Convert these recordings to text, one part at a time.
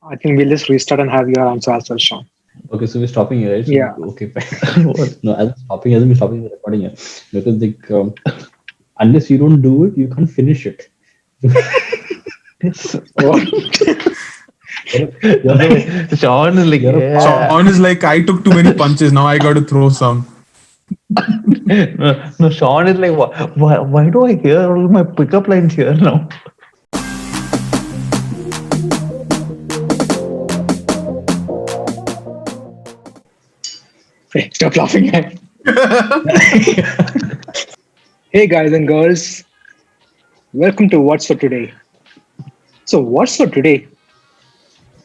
I think we'll just restart and have your answer as well, Sean. Okay, so we're stopping here, right? So Yeah. okay, fine. What? No, as stopping as in we're stopping the recording here because like unless you don't do it, you can't finish it. It's, What? You're no, Sean is like, you're a yeah. Sean is like, I took too many punches. Now I got to throw some. No, Sean is like, why do I hear all my pickup lines here now? Hey, stop laughing, man. Hey, guys and girls. Welcome to What's for Today. So, what's for today?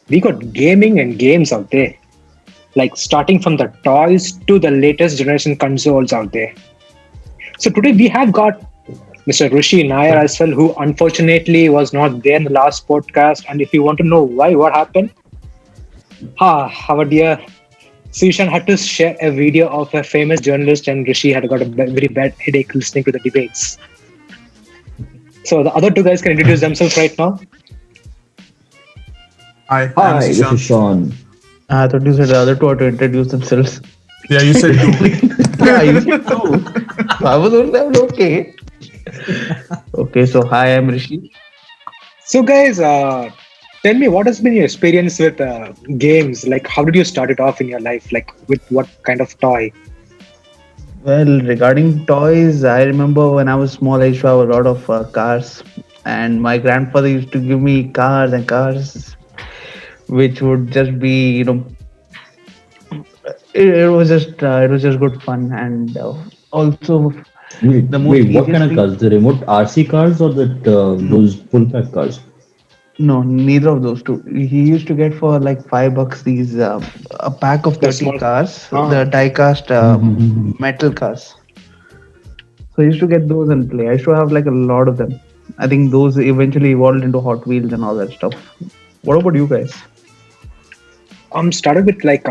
We got gaming and games out there. Like starting from the toys to the latest generation consoles out there. So, today we have got Mr. Rishi Nair as well, who unfortunately was not there in the last podcast. And if you want to know why, what happened, our dear Sushan had to share a video of a famous journalist, and Rishi had got a very bad headache listening to the debates. So the other two guys can introduce themselves right now. Hi, I'm Hi, this Sushan. is Sean. I thought you said the other two are to introduce themselves. Yeah, you said two. Yeah, you said two. I was only okay. Okay, so hi, I'm Rishi. So guys, tell me what has been your experience with games? Like, how did you start it off in your life? Like, with what kind of toy? Well, regarding toys, I remember when I was small, I used to have a lot of cars, and my grandfather used to give me cars and cars, which would just be, it was just good fun, and also Wait, the most wait, what kind easiest of thing. cars? The remote RC cars or that No, those full pack cars? no, neither of those two. He used to get for like $5 these a pack of The 30 small. cars, Ah, the die-cast Mhm. metal cars. So I used to get those and play. I used to have like a lot of them. I think those eventually evolved into Hot Wheels and all that stuff. What about you guys? started with like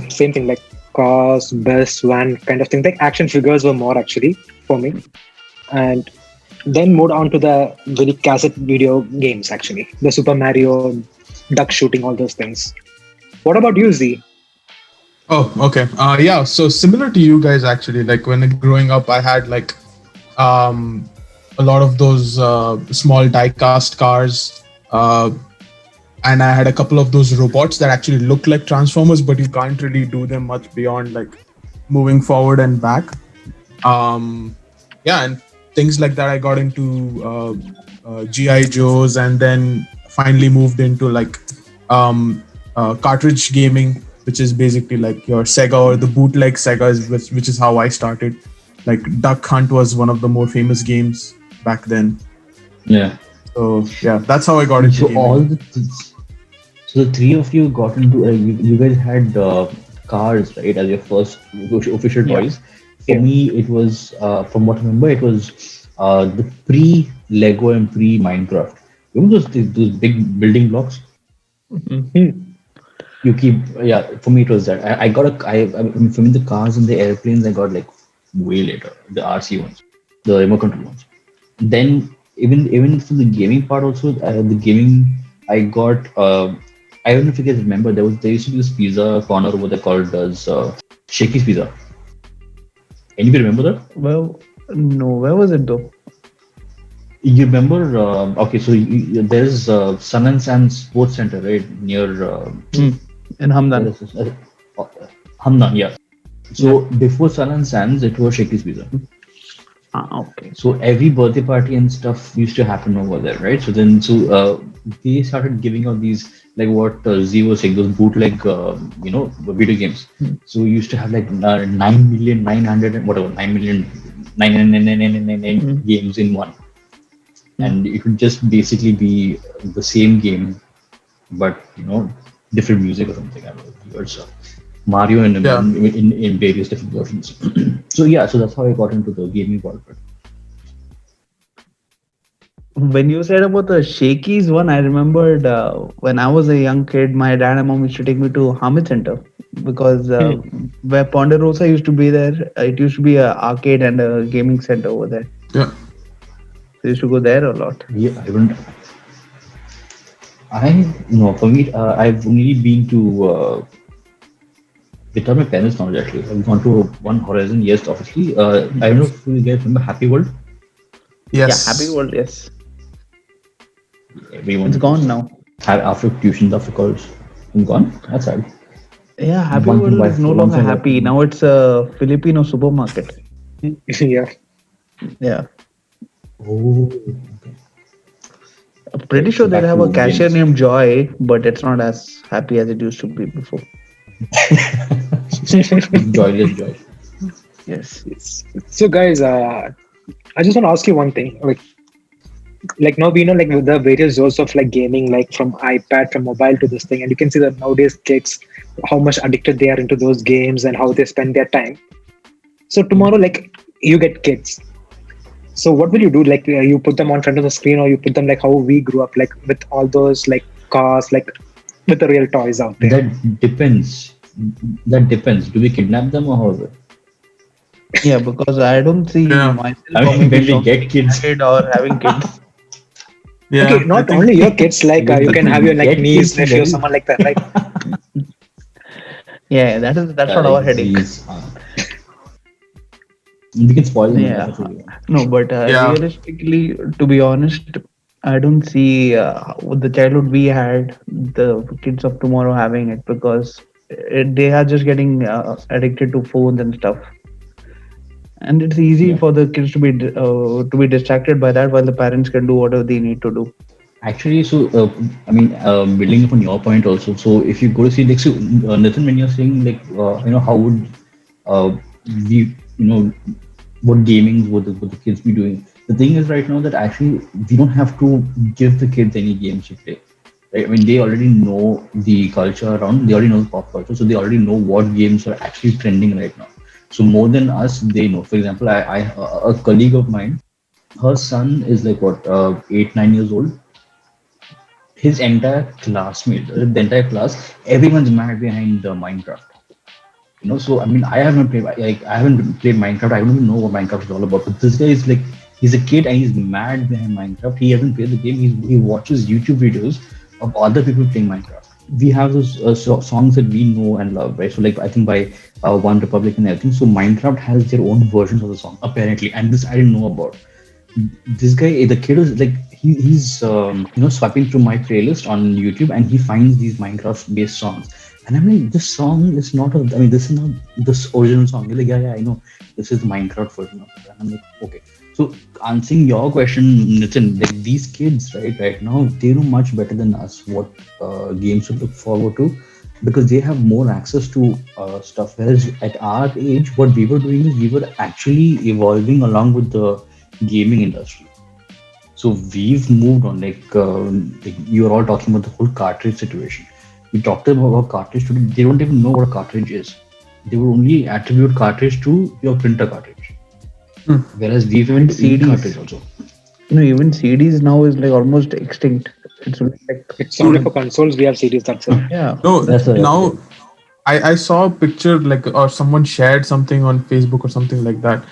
same thing, like cars, bus, van kind of thing. Like action figures were more actually for me, and then moved on to the very cassette video games. Actually, the Super Mario, duck shooting, all those things. What about you, Z? Oh, okay. Yeah. So similar to you guys, actually. Like when growing up, I had like um, a lot of those small die-cast cars, and I had a couple of those robots that actually look like Transformers, but you can't really do them much beyond like moving forward and back. Yeah, and things like that. I got into GI Joes, and then finally moved into like cartridge gaming, which is basically like your Sega or the bootleg Segas, which is how I started. Like Duck Hunt was one of the more famous games back then. Yeah. So yeah, that's how I got into So all gaming. the so the three of you got into you guys had cars, right, as your first official Yeah. toys. For Yeah. me, it was from what I remember, it was the pre Lego and pre Minecraft. Remember those big building blocks? Mhm. Hmm. You keep For me it was that I got I mean, for me the cars and the airplanes I got like way later, the RC ones, the remote control ones. Then even for the gaming part also, the gaming I got. I don't know if you guys remember, there used to be this pizza corner over there called as Shakey's Pizza. Anybody remember that? Well, no, where was it though? You remember? Okay, so there's Sun and Sand Sports Center right near Hmm. In where Hamdan. is this? Uh, Hamdan, yeah. Yeah. So before Sun and Sands, it was Shakey's Pizza. Ah, okay. So every birthday party and stuff used to happen over there, right? They started giving out these like what Z was saying, those bootleg, video games. Hmm. So we used to have like 9 million, 900, and whatever, 9 million, 999 Hmm. games in one, Hmm. and it would just basically be the same game, but different music or something. I don't know. It's Mario Yeah. in various different versions. So yeah, so that's how I got into the gaming world. When you said about the Shakey's one, I remembered when I was a young kid, my dad and mom used to take me to Hamid Center because Hmm. where Ponderosa used to be there, it used to be a arcade and a gaming center over there. Yeah. So I used to go there a lot. Yeah, I don't. I no for me I've only been to without my parents' knowledge actually. I've gone to one Horizon, yes, obviously. I don't know if you guys remember Happy World. Yeah, Happy Yes. World, yes. It's Everyone used gone to now. have after tuitions, after college. I'm gone. That's sad. Yeah, Happy Once in a World is while, no once longer in a while. happy. Now it's a Filipino supermarket. Yeah. Yeah. Oh, okay. I'm pretty Okay, sure so they back have a to cashier games. named Joy, but it's not as happy as it used to be before. Joyless joy. Yes. So, guys, I just want to ask you one thing. Like now we know like the various zones of like gaming, like from iPad, from mobile to this thing, and you can see that nowadays kids how much addicted they are into those games and how they spend their time. So tomorrow, like you get kids. So what will you do? Like you put them on front of the screen, or you put them like how we grew up, like with all those like cars, like with the real toys out there. That depends. That depends. Do we kidnap them or how is it? Yeah, because I don't see Yeah. myself I or mean, maybe when we Shom get kids, married or having kids. Okay, Yeah. I not think. only your kids, like you can have your when we like get niece, kids, nephew, let someone like that, right? Yeah, that's not our like headache. these. We can spoil them if Yeah. that's what we want. No, but Yeah. realistically, to be honest, I don't see with the childhood we had, the kids of tomorrow having it because they are just getting addicted to phones and stuff, and it's easy Yeah. for the kids to be distracted by that while the parents can do whatever they need to do. Actually, so I mean, building upon your point also. So if you go to see like, so Nathan, when you're saying like, how would we, what gaming would the kids be doing? The thing is right now that actually we don't have to give the kids any games to play. Right? I mean, they already know the culture around. They already know the pop culture, so they already know what games are actually trending right now. So more than us, they know. For example, a colleague of mine, her son is like what 8 9 years old. His entire classmate, the entire class, everyone's mad behind Minecraft. So I mean, I haven't played Minecraft. I don't even know what Minecraft is all about. But this guy is like, he's a kid and he's mad behind Minecraft. He hasn't played the game. He watches YouTube videos of other people playing Minecraft. We have those songs that we know and love, right? So like I think by One Republic and everything. So Minecraft has their own versions of the song apparently, and this I didn't know about. This guy, the kid is like he's swiping through my playlist on YouTube and he finds these Minecraft based songs. And I'm like, this song is not I mean, this is not this original song. He's like, yeah, I know. This is the Minecraft version of it. And I'm like, okay. So answering your question, Nitin, like these kids, right now, they know much better than us what games to look forward to because they have more access to stuff. Whereas at our age, what we were doing is we were actually evolving along with the gaming industry. So we've moved on. Like you're all talking about the whole cartridge situation. We talked about cartridge today. They don't even know what a cartridge is. They would only attribute cartridge to your printer cartridge. Hmm. Whereas we've Even invented ink CDs, cartridge also. even CDs now is like almost extinct. It's like It's only Dude, for consoles we have series. That's it. yeah, no. That's Now the I saw a picture like or someone shared something on Facebook or something like that.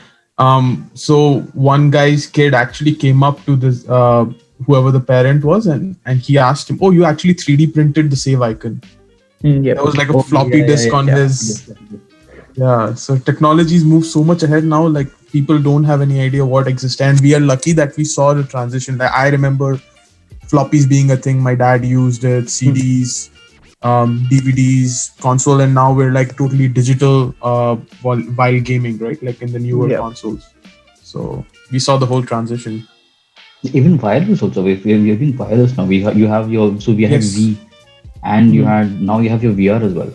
So one guy's kid actually came up to this whoever the parent was and he asked him, "Oh, you actually 3D printed the save icon." yeah. There was like a oh floppy disk on Yeah. his. Yeah, so technologies move so much ahead now. Like people don't have any idea what exists, and we are lucky that we saw the transition. Like I remember floppies being a thing. My dad used it, CDs, DVDs, console, and now we're like totally digital while gaming, right? Like in the newer Yeah. consoles. So we saw the whole transition. even wireless also. We have been wireless now. You have your so we have Yes. V and you Mhm. had now you have your VR as well.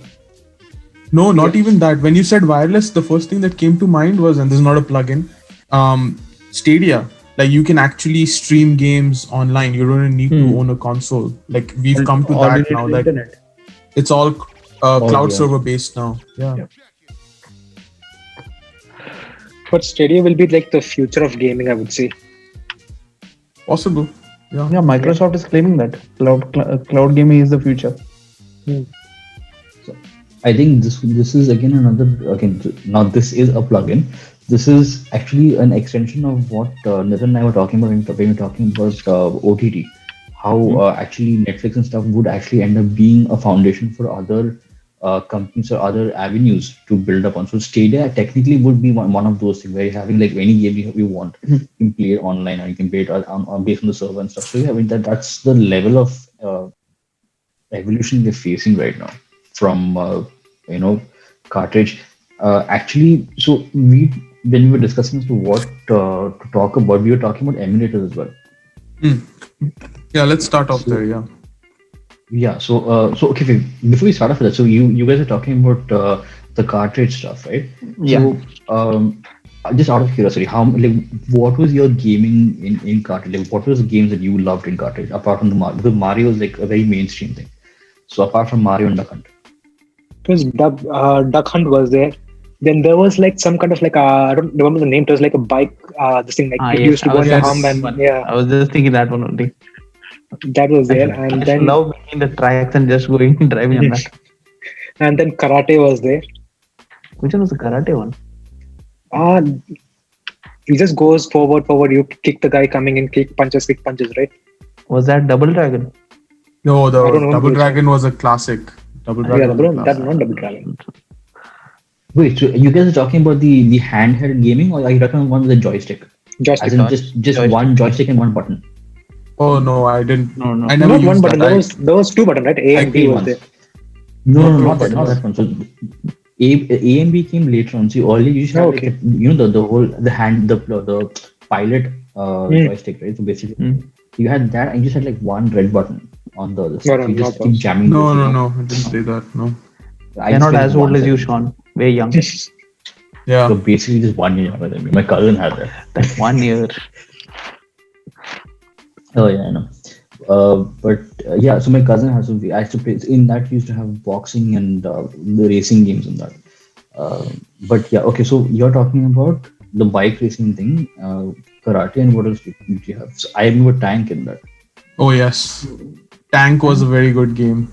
No, not Yeah. even that. When you said wireless, the first thing that came to mind was, and this is not a plugin, Stadia. Like you can actually stream games online. You don't need to Hmm. own a console. Like we've come to All you that need now. is That internet. it's all Oh cloud yeah. server based now. Yeah, Yeah. But Stadia will be like the future of gaming, I would say. possible. Yeah. Yeah, Yeah. Microsoft is claiming that cloud gaming is the future. Hmm. So I think this is again another again now this is a plugin. This is actually an extension of what Nitin and I were talking about when we were talking about OTT. how actually Netflix and stuff would actually end up being a foundation for other companies or other avenues to build upon. So Stadia technically would be one of those things where you're having like any game you want, you can play it online or you can play it on based on the server and stuff. So yeah, I mean that's the level of evolution we're facing right now from you know cartridge. Actually, so we when we were discussing as to what to talk about, we were talking about emulators as well. Hmm. Yeah, let's start off there. Yeah. Yeah. So okay. Before we start off with that, so you guys are talking about the cartridge stuff, right? Yeah. So just out of curiosity, how like what was your gaming in cartridge? Like, what was the games that you loved in cartridge apart from the Mario? Because Mario is like a very mainstream thing. So apart from Mario and Duck Hunt. It was Duck Hunt was there. Then there was like some kind of like I don't remember the name. It was like a bike. This thing like it Yes, used to I go was in the yes. hump and I was just thinking that one only. that was there. I And just then love making the tracks and just going driving on that. and then karate was there. Which one was the karate one? Uh he just goes forward. You kick the guy coming in, kick punches, right? Was that Double Dragon? No, the I don't know Double which Dragon was a classic. Double Yeah, Dragon. was a that's classic. not Double Dragon. Wait, so you guys are talking about the handheld gaming, or are you talking about one with a joystick? Joystick. As in just Joystick. one joystick and one button. Oh no, I didn't. No, no. I never Not used one button. that. There was two buttons, right? A I and B think was once. there. No, No, not that, no. not that one. So A and B came later on. So earlier you just had Okay. like the whole the pilot joystick, right? So basically you had that and you just had like one red button on the other side. No, So you no, just no. keep jamming. No, those, you no, know? no. I didn't say that. No. I You're just not played as old one as you, second. Sean. Very young. Yeah. So basically just 1 year younger than me. My cousin had that. That 1 year. Oh yeah, I know. But yeah, so my cousin has to. I used to play in that. We used to have boxing and the racing games in that. But yeah, okay. So you're talking about the bike racing thing, karate, and what else did you have? So I remember Tank in that. Oh yes. Tank was a very good game.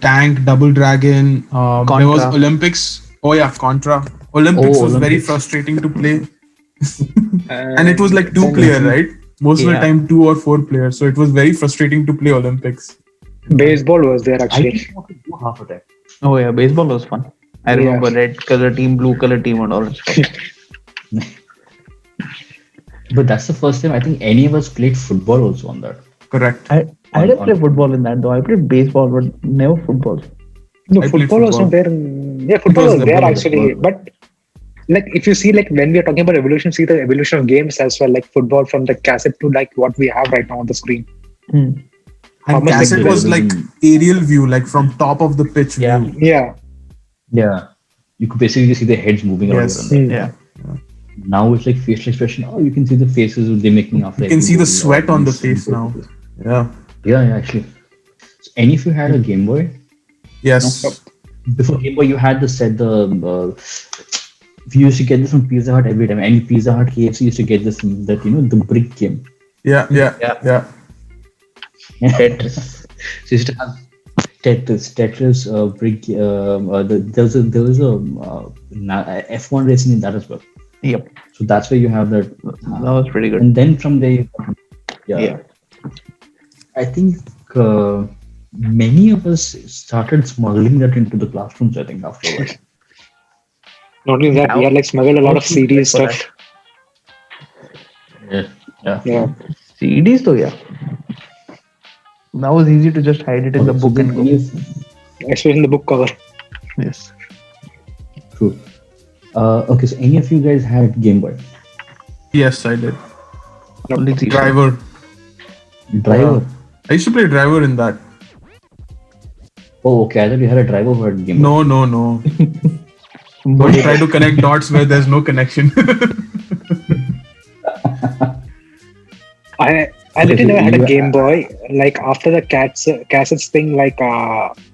Tank, Double Dragon. There was Contra. Olympics. Oh yeah, Contra. Olympics Oh, was very Olympics. frustrating to play, and it was like then- 2-player, right? Most of the Yeah. time, 2 or 4 players. So it was very frustrating to play Olympics. Baseball was there I actually. think I could do half of that. Oh yeah, baseball was fun. I Yeah. remember red color team, blue color team, and orange color. But that's the first time I think any of us played football also on that. Correct. I didn't on- play football in that though. I played baseball, but never football. No, I played football was not football. there. Yeah, football was was the there ball, actually. football. But like if you see like when we are talking about evolution, see the evolution of games as well, like football from the cassette to like what we have right now on the screen. Hmm. How And much cassette like- was like aerial view, like from top of the pitch Yeah. view. Yeah. Yeah, you could basically see the heads moving around. Yes. on that. Yeah. Now it's like facial expression. Oh, you can see the faces they're making after. You can see the every goal, sweat on the you can face see- now. Yeah. Yeah, actually. So any of you had a Game Boy? Yes. Before Game Boy, you had the set the. We used to get this from Pizza Hut every time. Any Pizza Hut, KFC used to get this that the brick game. Yeah. Yeah. Yeah. Yeah. Tetris. So you used to have Tetris, brick. There was a F1 racing in that as well. Yep. So that's where you have that. That was pretty good. And then from there, Yeah. I think many of us started smuggling that into the classrooms. I think after a while. Not only that, we had like smuggled a lot of CDs For stuff. Yeah, yeah. Yeah. CDs though, yeah. That was easy to just hide it in the So book then and go. any of- Especially in the book cover. Yes. True. Okay, so any of you guys had Game Boy? Yes, I did. Only three. Driver. Driver? I used to play driver in that. Oh, okay. I thought you had a driver for Game Boy. No, no, no. Don't try to connect dots where there's no connection. I literally so never had you- a Game Boy. Like after the cassettes thing, like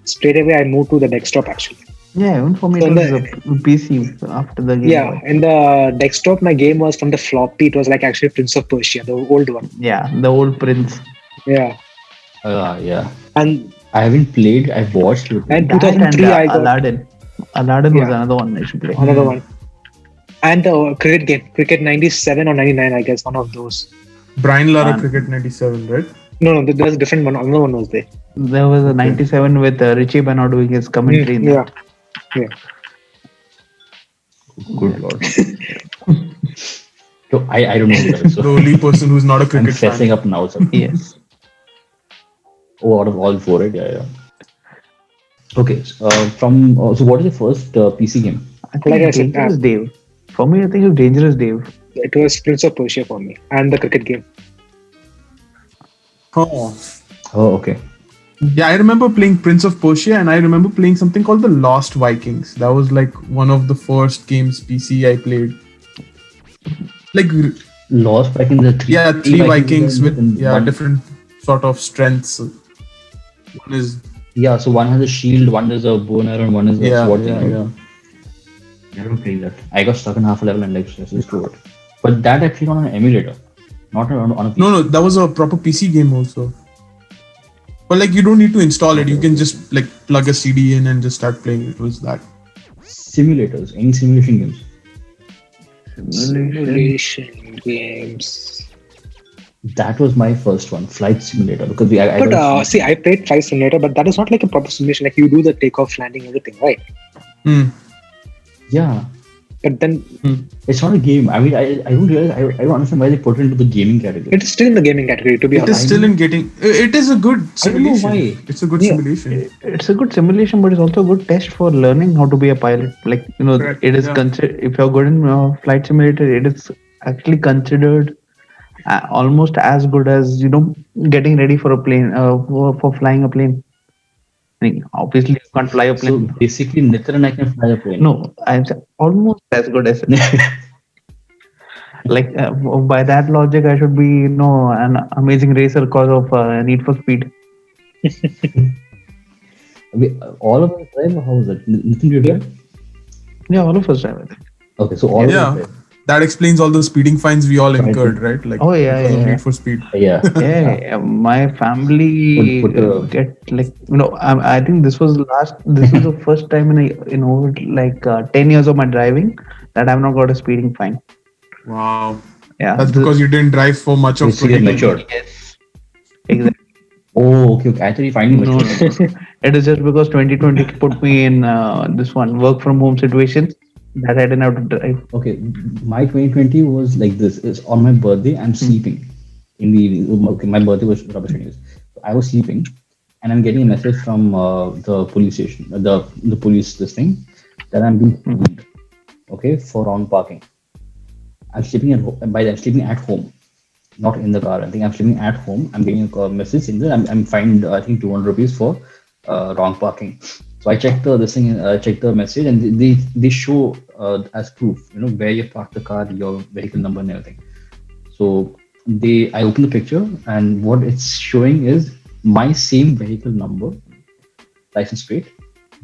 straight away I moved to the desktop actually. Yeah, even for me So it was the- a PC after the game. Yeah, Boy. in the desktop my game was from the floppy. It was like actually Prince of Persia, the old one. Yeah, the old Prince. Yeah, Yeah. and I haven't played. I've watched it. and That 2003 and, I got Aladdin. Aladdin was Yeah. another one I should play. another one. And the cricket game, cricket 97 or 99, I guess, one of those. Brian Lara Fun. Cricket 97, right? No, no, there's a different one. Another one was there. There was a Okay. 97 with Richie Benoit doing his commentary in Yeah, that. yeah. Good lord. So I don't know the guys. The So only person who's not a I'm cricket fessing fan. up now. So Yes. oh, out of all four, right? Yeah, yeah. Okay. From so what is the first PC game? I Like I think said, Dangerous Dave. For me, I think it's Dangerous Dave. it was Prince of Persia for me and the cricket game. Oh. Oh, okay. Yeah, I remember playing Prince of Persia, and I remember playing something called the Lost Vikings. That was like one of the first games PC I played. Like, Lost back in the yeah, three Vikings with one. different sort of strengths. One is Yeah, so one has a shield, one is a bow and arrow, and one is a yeah, sword yeah, thing. yeah. I don't play that. I got stuck in half a level and like just to it. But that actually on an emulator, not on a PC. No, that was a proper PC game also. But like, you don't need to install it. You can just like plug a CD in and just start playing. It was that. Simulators, any simulation games. Simulation games. That was my first one, Flight Simulator, because I But got a- see, I played Flight Simulator, but that is not like a proper simulation. Like you do the takeoff, landing, everything, right? Hmm. yeah, But then it's not a game. I mean, I don't realize, I don't understand why they put it into the gaming category. it is still in the gaming category, to be It is honest. still in getting. It is a good I don't know simulation. why. It's a good Yeah. simulation. It's a good simulation, but it's also a good test for learning how to be a pilot. Like Correct, it is yeah. considered if you're good in flight simulator, it is actually considered almost as good as getting ready for a plane for flying a plane. I mean, obviously you can't fly a So plane. basically, Nitin and I can fly a plane. No, I'm almost as good as it. Like by that logic, I should be an amazing racer because of Need for Speed. All of us drive, or how is it? Nitin, do you drive? Yeah, all of us drive. I think. Okay, so all of us Yeah, drive. that explains all the speeding fines we all incurred, right? Like, Oh, yeah, because of yeah. Need for Speed. Yeah. Yeah, my family Put get like I think this was this was the first time in over like 10 years of my driving that I've not got a speeding fine. Wow. Yeah, That's because you didn't drive for much of Basically, get 2020. matured. yes, exactly. Oh, okay, okay. I thought you finally No, matured. no, no. It is just because 2020 put me in this one work from home situations that I didn't have to drive. Okay, my 2020 was like this. It's on my birthday, I'm sleeping in the evening. Okay, my birthday was rubbish anyways. So I was sleeping, and I'm getting a message from the police station, the police this thing, that I'm being fined, okay, for wrong parking. I'm sleeping at home. By the I'm sleeping at home, not in the car. I think I'm sleeping at home. I'm getting a message in there. I'm fined. I think 200 rupees for wrong parking. So I checked this thing. Checked the message, and they show as proof. Where you parked the car, your vehicle number, and everything. So I opened the picture, and what it's showing is my same vehicle number, license plate,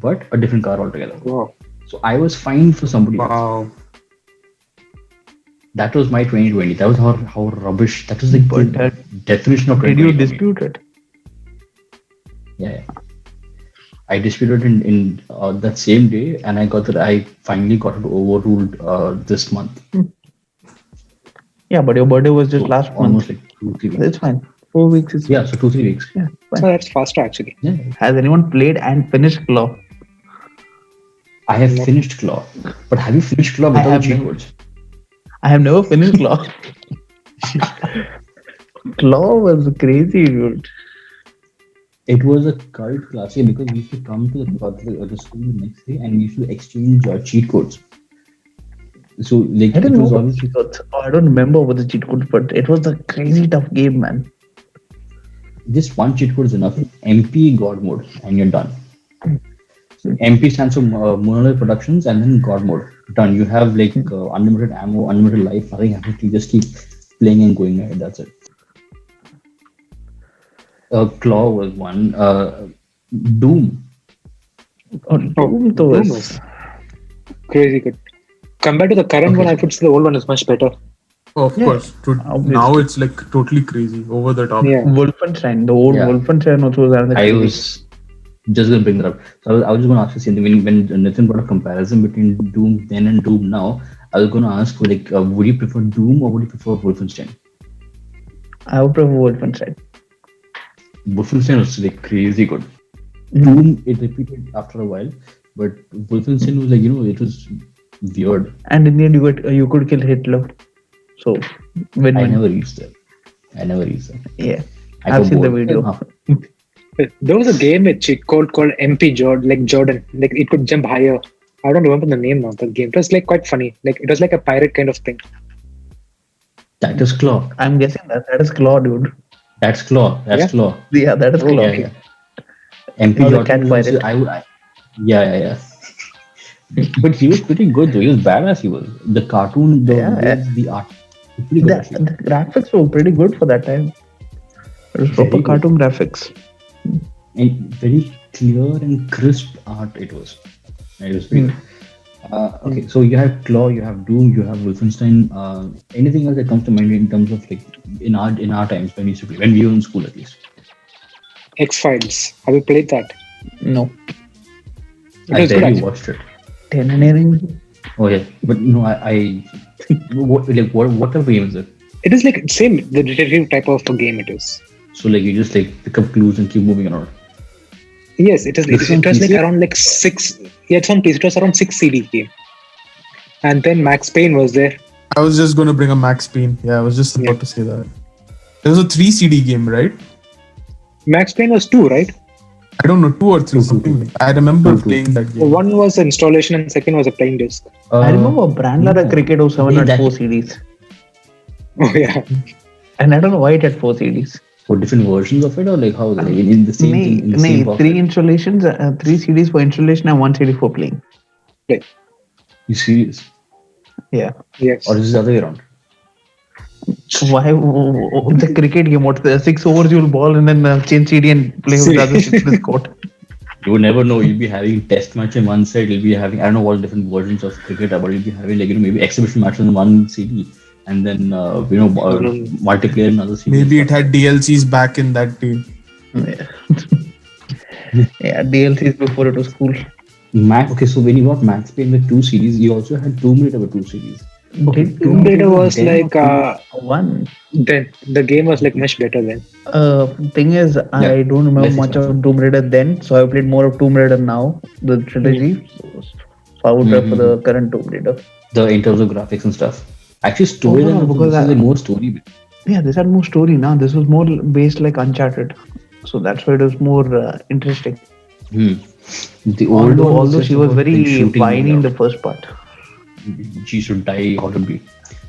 but a different car altogether. Wow. So I was fined for somebody else. Wow. That was my 2020. That was how rubbish. That was like But the definition of did 2020. you for me. dispute it? Yeah. I disputed in that same day, and I finally got it overruled this month. Yeah, but your birthday was just last month. Almost like 2-3 weeks. It's fine. 4 weeks is Yeah, so 2-3 weeks. yeah, So fine. that's faster actually. Yeah, Has anyone played and finished Claw? I have finished Claw, but have you finished Claw without have the cheat never- codes? I have never finished Claw. Claw was crazy, dude. It was a cult classic because we used to come to the school the next day and we used to exchange cheat codes. So like I it didn't know was about always the cheat codes. Oh, I don't remember what the cheat code, but it was a crazy tough game, man. just one cheat code is enough. MP God mode and you're done. So MP stands for Monolith Productions and then God mode. Done. You have like unlimited ammo, unlimited life, nothing happens. You just keep playing and going ahead. That's it. Claw was one. Doom. Oh, Doom Doom was was crazy good. Compared to the current one, I would say the old one is much better. Oh, of Yeah, course. obviously. Now it's like totally crazy, over the top. Yeah. Wolfenstein. The old Yeah. Wolfenstein also was another I crazy. was just going to bring that up. So I was just going to ask you something. When Nathan brought a comparison between Doom then and Doom now, I was going to ask, like, would you prefer Doom or would you prefer Wolfenstein? I would prefer Wolfenstein. Wolfenstein was like crazy good. Mhm. Doom it repeated after a while, but Wolfenstein was like it was weird. And in the end, you could kill Hitler. So I win-win. never reached there. I never reached there. Yeah, I I've got seen the bored. video. There was a game with cheat code called MP Jordan, like Jordan, like it could jump higher. I don't remember the name of the game. It was like quite funny. Like it was like a pirate kind of thing. That is Claw. I'm guessing that is Claw, dude. That's Claw. That's Yeah. Claw. Yeah, that is Oh, Claw. Yeah, okay. yeah. MP Or the Jordan cat is also, pirate. yeah, yeah. But he was pretty good though. He was badass. He was the cartoon, Yeah. the art, pretty good The, actually. the graphics were pretty good for that time. It was Very proper good. cartoon graphics. And very clear and crisp art it was. It was very good. Okay, so you have Claw, you have Doom, you have Wolfenstein. Anything else that comes to mind in terms of like in our times when we used to play, when we were in school at least? X Files. Have you played that? No. It I was good barely actually. watched it. Engineering. Oh yeah, but no, I what game is it? It is like same the detective type of a game. It is. So like you just like pick up clues and keep moving around. Yes, it is. This is on It was like PC? around like six. Yeah, it's on PC. It was around 6 CD game. And then Max Payne was there. I was just going to bring a Max Payne. Yeah, I was just about Yeah. to say that. There was a 3 CD game, right? Max Payne was 2, right? I don't know, 2 or 3 Two, something. I remember Two. playing that game. One was installation and second was a playing disc. I remember Brandler no. Cricket 07 Yeah, had that- 4 CDs. Oh yeah. And I don't know why it had 4 CDs. for different versions of it or like how like, in the same thing in the same box? 3 installations, 3 CDs for installation and 1 CD for playing. You serious? Yeah. Yes. Or is it the other way around? Why the cricket game? What the 6 overs you'll ball and then change CD and play with the other 6 in this court. You would never know. You'll be having test match in one side. You'll be having I don't know what different versions of cricket are, but you'll be having like maybe exhibition matches in one CD, and then multiplayer in another CD. Maybe it had DLCs back in that day. Yeah. Yeah, DLCs before it was cool. Okay, so when you got Max Payne with 2 series, you also had Tomb Raider with 2 series. Did Tomb Raider was Then- like one. then the game was like much better then. Thing is, I Yeah, don't remember less much expensive. of Tomb Raider then, so I played more of Tomb Raider now, the trilogy. So I would prefer the current Tomb Raider. In terms of graphics and stuff. Actually, story Oh, than because this is I- like more story. Yeah, this had more story now. This was more based like Uncharted, so that's why it was more interesting. The old one was Although just she was about, like, very shooting whiny in around. the first part. She should die horribly.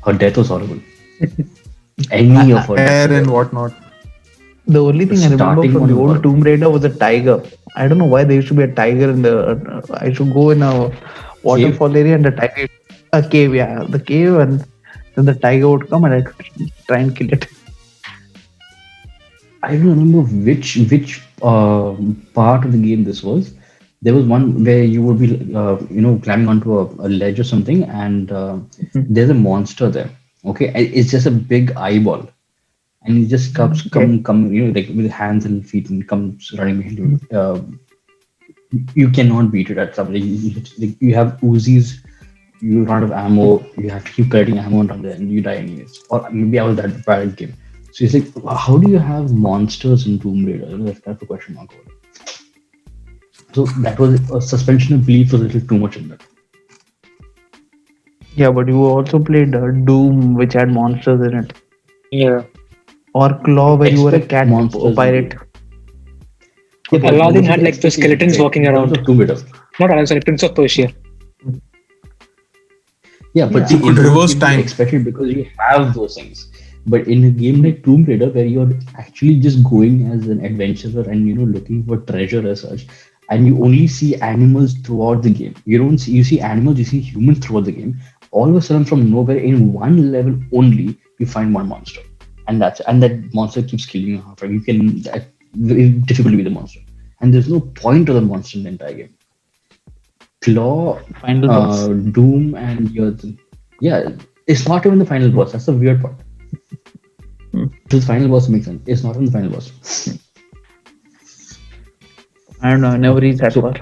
Her death was horrible. Any of her Hair death. and whatnot. The only thing I remember Starting from the one old was- Tomb Raider was a tiger. I don't know why there used to be a tiger in the. I should go in a waterfall area and the tiger, a cave, yeah, the cave, and then the tiger would come and I'd try and kill it. I don't remember which part of the game this was. There was one where you would be climbing onto a ledge or something, and there's a monster there. Okay, and it's just a big eyeball, and it just comes come like with hands and feet and comes running behind you. You cannot beat it at something. You have Uzis, you run out of ammo, you have to keep collecting ammo and you die anyways. Or maybe I was that bad at game. So it's like, how do you have monsters in Tomb Raider? That's a question mark over it. So that was a suspension of belief was a little too much in that. Yeah, but you also played Doom, which had monsters in it, Yeah. or Claw, where you were a Expect cat monsters in pirate. Okay, Aladdin what had you like the expect skeletons is, walking in terms around. of Tomb Raider. Not Aladdin, sorry, Prince of Persia. Yeah, but Yeah. see, You could in those reverse games, time. you expect it because you have those things. But in a game like Tomb Raider, where you're actually just going as an adventurer and looking for treasure as such, and you only see animals throughout the game. You see animals, you see humans throughout the game. All of a sudden, from nowhere, in one level only, you find one monster, and that monster keeps killing you halfway. You can that very difficult to be the monster, and there's no point to the monster in the entire game. Claw, Final boss. Doom, and it's not even the final boss. That's the weird part. The final boss makes sense. It's not in the final boss. I don't know. I never reached that far.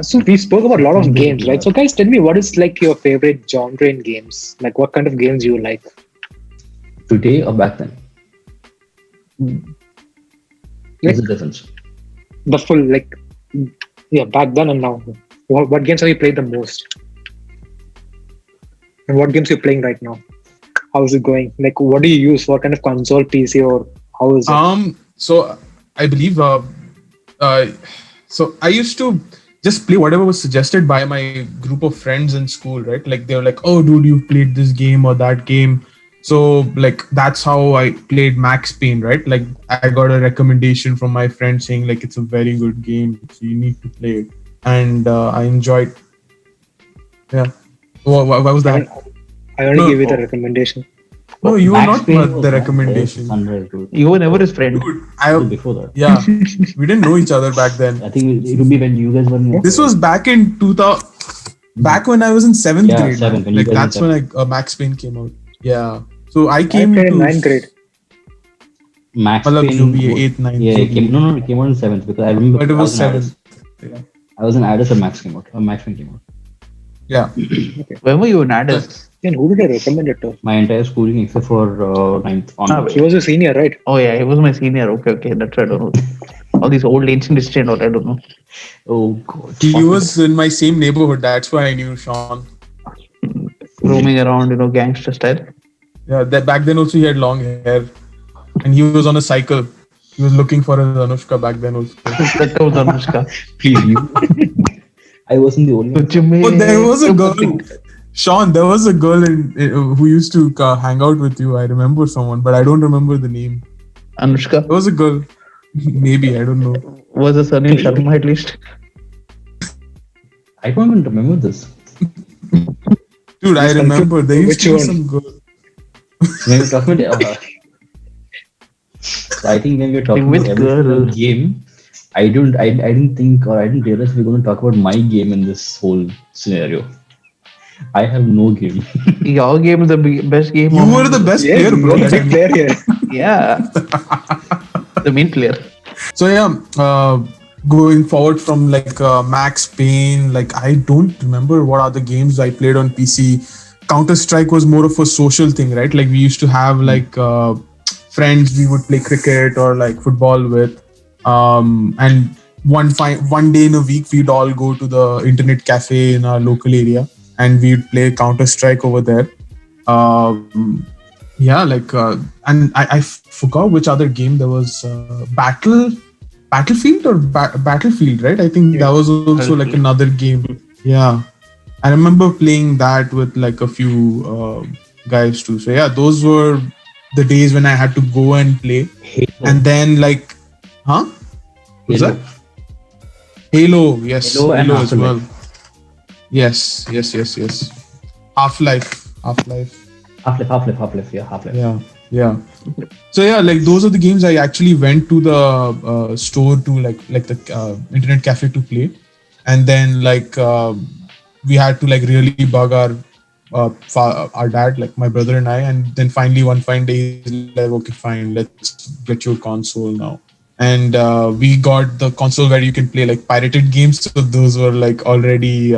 So we spoke about a lot of games, right? So guys, tell me what is like your favorite genre in games? Like what kind of games you like? Today or back then? What's Like the difference? the full like yeah, back then and now. What games have you played the most? And what games are you playing right now? How is it going? Like what do you use? What kind of console, PC, or how is it? So I believe uh so I used to just play whatever was suggested by my group of friends in school, right? Like they were like, "Oh, dude, you played this game or that game." So like that's how I played Max Payne, right? Like I got a recommendation from my friend saying like it's a very good game, so you need to play it, and I enjoyed. Yeah. What was I, that? I only No, give you the recommendation. no, you were Max not Payne was the not there for recommendation. Sunrise, dude. You were never his friend. Dude, So before that, yeah, we didn't know each other back then. I think it would be when you guys were in This was back in 2000, back when I was in seventh Yeah, grade. seventh, Man. when you Like guys that's in when Max Payne came out. Yeah. So I I came played in to ninth grade. Max Matlab Payne. जो भी है, 8th, 9th, Yeah, जो it भी came. है. No, it came out in seventh because I remember. But it I was was in Addis. 7th. Yeah. I was in Addis when Max came out. Max Payne came out. Yeah. When were you in Addis? Then who did I recommend it to? My entire schooling except for ninth onwards. He was a senior, right? Oh yeah, he was my senior. Okay, that's right. I don't know. All these old ancient history and all. I don't know. Oh god. He was in my same neighborhood. That's why I knew Sean. Roaming around, gangster style. Yeah. That back then also he had long hair, and he was on a cycle. He was looking for his Anushka back then also. That was Anushka. Please, you. I wasn't the only one. But there was a girl, Sean. There was a girl who used to hang out with you. I remember someone, but I don't remember the name. Anushka There was a girl. Maybe I don't know. was a surname Sharma at least. I don't even remember this. Dude, I Which one? remember there used Which to be one? some girl. When we're talking about, I think when we're talking Which about every girl? single game, I didn't think or I didn't realize we're going to talk about my game in this whole scenario. I have no game. Your game is the best game. You of- were the best Yes, player, bro. you're the big player here. Yeah. The main player. So yeah, going forward from like Max Payne, like I don't remember what other games I played on PC. Counter Strike was more of a social thing, right? Like we used to have like friends we would play cricket or like football with, and one day in a week we'd all go to the internet cafe in our local area and we'd play Counter Strike over there. Yeah, like and I forgot which other game there was. Battlefield or Battlefield, right? I think that was also like another game. Yeah, I remember playing that with like a few guys too. So yeah, those were the days when I had to go and play. Halo. And then like, huh? What's Halo. that? Halo, yes, Halo and as well. Half-Life. Yes. Half-Life. Half-Life. Yeah, Half-Life. Yeah. So yeah, like those are the games I actually went to the store to like the internet cafe to play, and then like we had to like really bug our dad, like my brother and I, and then finally one fine day he's like, okay, fine, let's get your console now. And we got the console where you can play like pirated games. So those were like already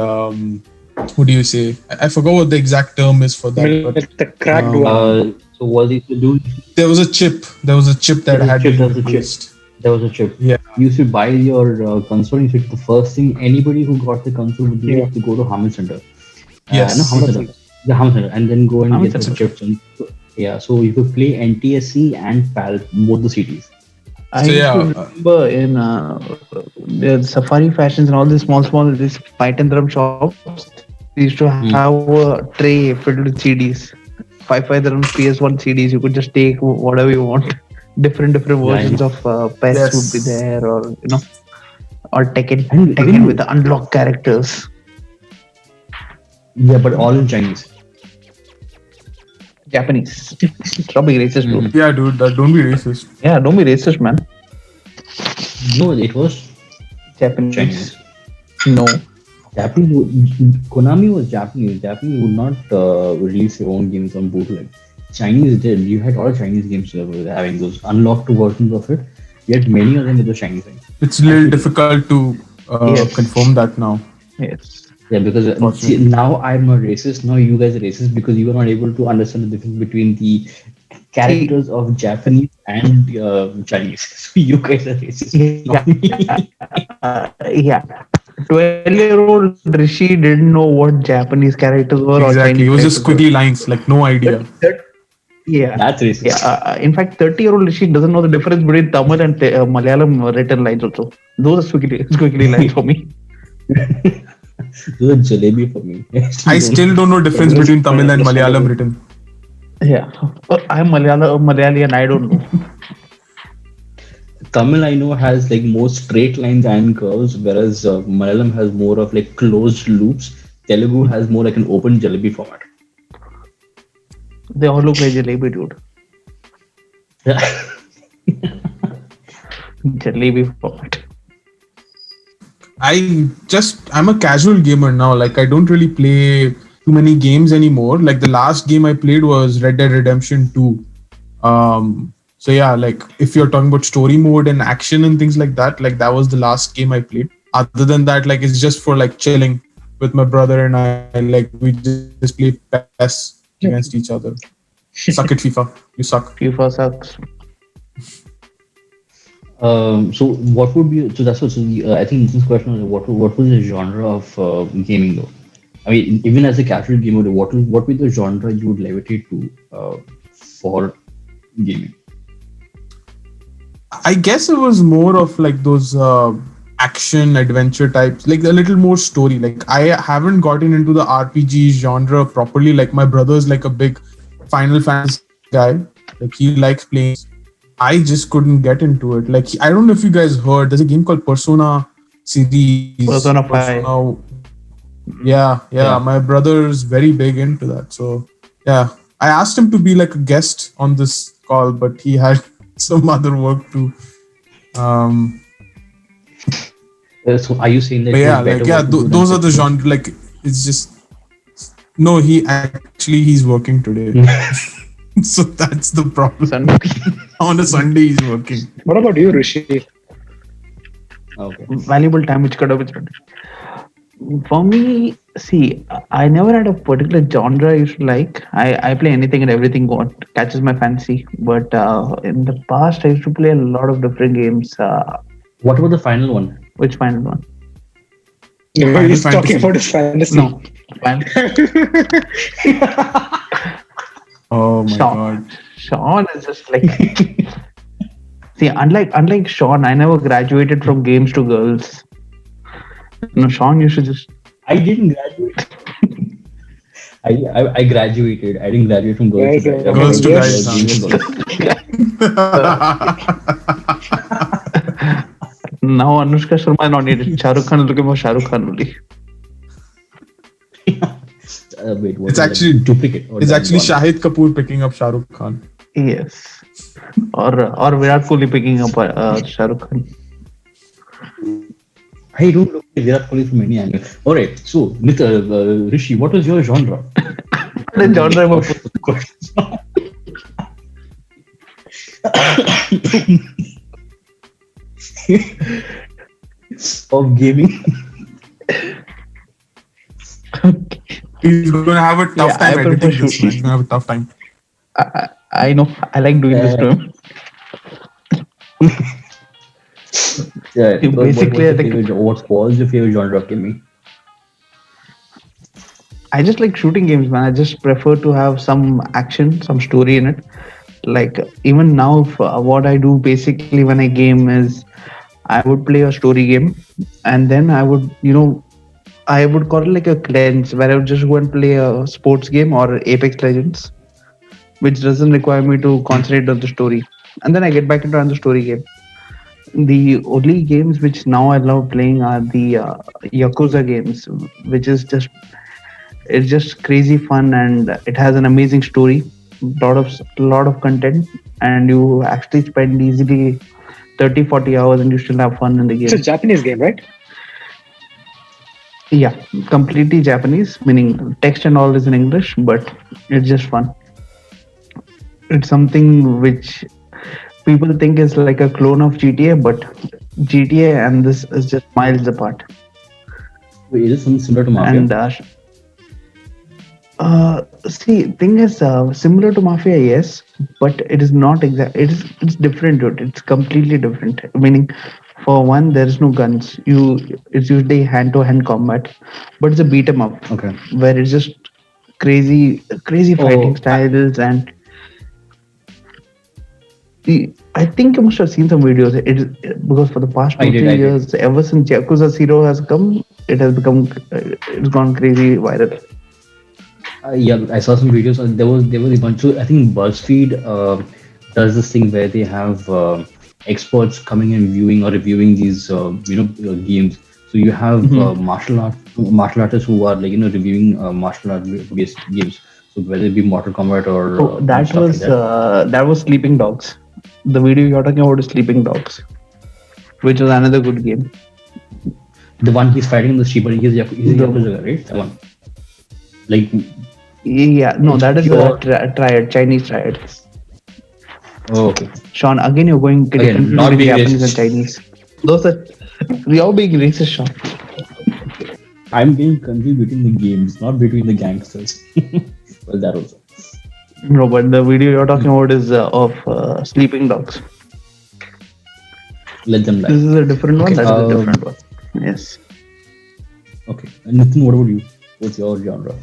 what do you say? I forgot what the exact term is for that. But Like the cracked Um, one. So what they used to do? there was a chip. There was a chip that There was a had chip, been there was a chip. replaced. There was a chip. Yeah. You used to buy your console. You should, the first thing anybody who got the console would do Yeah. is to go to Harman Center. Yes. No, Harman Center. The Harman Center, and then go and Harman get the Center. chips. And yeah, so you could play NTSC and PAL, both the CDs. I So, used yeah, to remember in the Safari Fashions and all these small these fight and drum shops. They used to have a tray filled with CDs. 5 dirhams PS1 CDs. You could just take whatever you want. Different versions of PES Yes. would be there, or or Tekken, And Tekken even- with the unlocked characters. Yeah, but all in Chinese. Japanese. Stop being racist, bro. Yeah, dude, don't be racist. Yeah, don't be racist, man. No, it was Japanese. Chinese. No. Japanese. Konami was Japanese. Japanese would not release their own games on bootleg. Chinese did. You had all Chinese games that were having those unlocked versions of it. Yet many of them with the Chinese thing. It's a little difficult to Yes. confirm that now. Yes. Yeah, because see, now I'm not racist. Now you guys are racist because you are not able to understand the difference between the characters of Japanese and Chinese. So you guys are racist, not me. Yeah. 12-year-old Rishi didn't know what Japanese characters were or Exactly. Chinese It was just characters were. squiggly lines, like no But idea. yeah, That's yeah. racist. In fact, 30-year-old Rishi doesn't know the difference between Tamil and Malayalam written lines also. Those are squiggly lines for me. Those are jalebi for me. I I still don't still don't know difference That's between quite Tamil and Malayalam understandable. written. Yeah. I'm Malayali and I don't know. Tamil I know has like more straight lines and curves, whereas Malayalam has more of like closed loops. Telugu has more like an open jalebi format. They all look like jalebi, dude. Yeah. Jalebi format. I'm a casual gamer now. Like I don't really play too many games anymore. Like the last game I played was Red Dead Redemption 2. So yeah, like if you're talking about story mode and action and things like that was the last game I played. Other than that, like it's just for like chilling with my brother and I. Like we just play PES against each other. Suck it, FIFA. You suck. FIFA sucks. So what would be so that's what so I think this question was what was the genre of gaming though? I mean, even as a casual gamer, what would the genre you would levitate to for gaming? I guess it was more of like those action adventure types, like a little more story. Like I haven't gotten into the RPG genre properly. Like my brother's like a big Final Fantasy guy. Like he likes playing. I just couldn't get into it. Like I don't know if you guys heard. There's a game called Persona series. Persona 5. Yeah. Yeah. My brother's very big into that. So yeah, I asked him to be like a guest on this call, but he had some other work to. So are you saying that But he yeah, has better like yeah, work to do than those are the 50? genre. Like it's just no. He's working today, so that's the problem. Sunday. On a Sunday, he's working. What about you, Rishi? Okay. Valuable time which could have been spent. For me, see, I never had a particular genre I used to like. I play anything and everything what catches my fancy. But in the past, I used to play a lot of different games. What about the final one? Which final one? Final He's talking Fantasy. about his fantasy. No. Final. Oh my Sean. god. Sean is just like. See, unlike Sean, I never graduated from games to girls. No, Sean, you should just. I didn't graduate. I graduated. I didn't graduate from girls Guys, to guys. I Girls to went guys, games to girls. Now Anushka Sharma is not needed. Shah Rukh Khan is looking for Shah Rukh Khan only. Wait, what It's is that? actually- duplicate. Or It's that actually one? Shahid Kapoor picking up Shah Rukh Khan. Yes. Or Virat Kohli picking up Shah Rukh Khan. I don't look at Virat Kohli from any angle. All right, so Rishi, what was your genre? The genre of of gaming. He's gonna have a tough Yeah, time I prefer editing this. Man. shooting. He's gonna have a tough time. I know. I like doing this to him. Yeah, Basically, I think- what was your favorite genre of gaming? I just like shooting games, man. I just prefer to have some action, some story in it. Like even now, what I do basically when I game is I would play a story game, and then I would, I would call it like a cleanse where I would just go and play a sports game or Apex Legends, which doesn't require me to concentrate on the story, and then I get back into another story game. The only games which now I love playing are the Yakuza games, which is it's just crazy fun and it has an amazing story, lot of content, and you actually spend easily 30-40 hours and you still have fun in the It's a game. Japanese game, right? Yeah, completely Japanese, meaning text and all is in English, but it's just fun. It's something which people think is like a clone of GTA, but GTA and this is just miles apart. Wait, is it something similar to Mafia? And See, thing is similar to Mafia, yes, but it is not exact. It's different, dude. It's completely different. Meaning, for one, there is no guns. It's usually hand-to-hand combat, but it's a beat 'em up Okay. where it's just crazy fighting Oh, styles. And I think you must have seen some videos. It is because for the past I two did. three I did. years, ever since Yakuza Zero has come, it has become it's gone crazy viral. Yeah, I saw some videos. There was a bunch of, I think BuzzFeed does this thing where they have experts coming and viewing or reviewing these games. So you have Mhm. martial artists who are like reviewing martial art based games. So whether it be Mortal Kombat or Oh, stuff like that. that was Sleeping Dogs. The video you're talking about is Sleeping Dogs, which was another good game. The one he's fighting in the street, but he's a The Yakuza guy, right? That one. Like Yeah, no, it's that is a pure. triad, Chinese triad. Oh, okay. Sean, again you're going getting Again, confused not between being Japanese and racist. Chinese. Those are you're being racist, Sean. I'm getting confused between the games, not between the gangsters. Well, that also. No, but the video you're talking about is of Sleeping Dogs. Let them lie. This is a different one. Okay. That is a different one. Yes. Okay. And Nitin, what about you? What's your genre?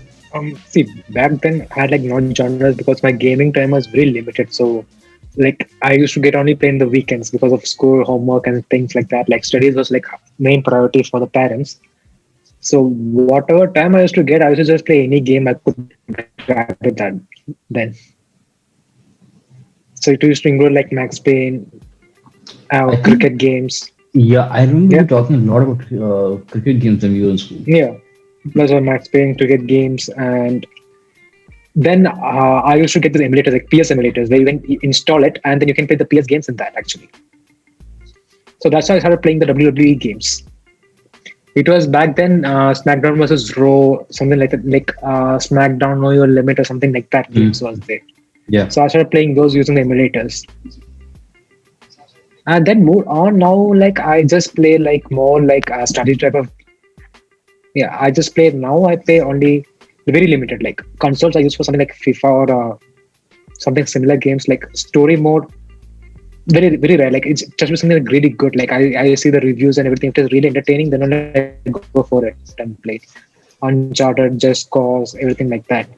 See, back then I had like no genres because my gaming time was very limited. So, like, I used to get only play in the weekends because of school, homework, and things like that. Like, studies was like main priority for the parents. So, whatever time I used to get, I used to just play any game I could grab it that then. So, it used to include like Max Payne, I think, cricket games. yeah, I remember Yeah, you talking a lot about cricket games when we were in school. yeah. Plus, Max Payne, cricket games, and then I used to get these emulators, like PS emulators, where you can install it and then you can play the PS games in that actually. So that's how I started playing the WWE games. It was back then SmackDown versus Raw, something like that, like SmackDown Know Your Limit or something like that. Games Mm. was there. Yeah. So I started playing those using the emulators, and then move on. Now, like I just play like more like a strategy type of. Yeah, I just play now. I play only very limited like consoles. I use for something like FIFA or something similar games like story mode. Very rare. Like it's just something like really good. Like I see the reviews and everything. If it's really entertaining, then only I go for it and play. Uncharted, Just Cause, everything like that.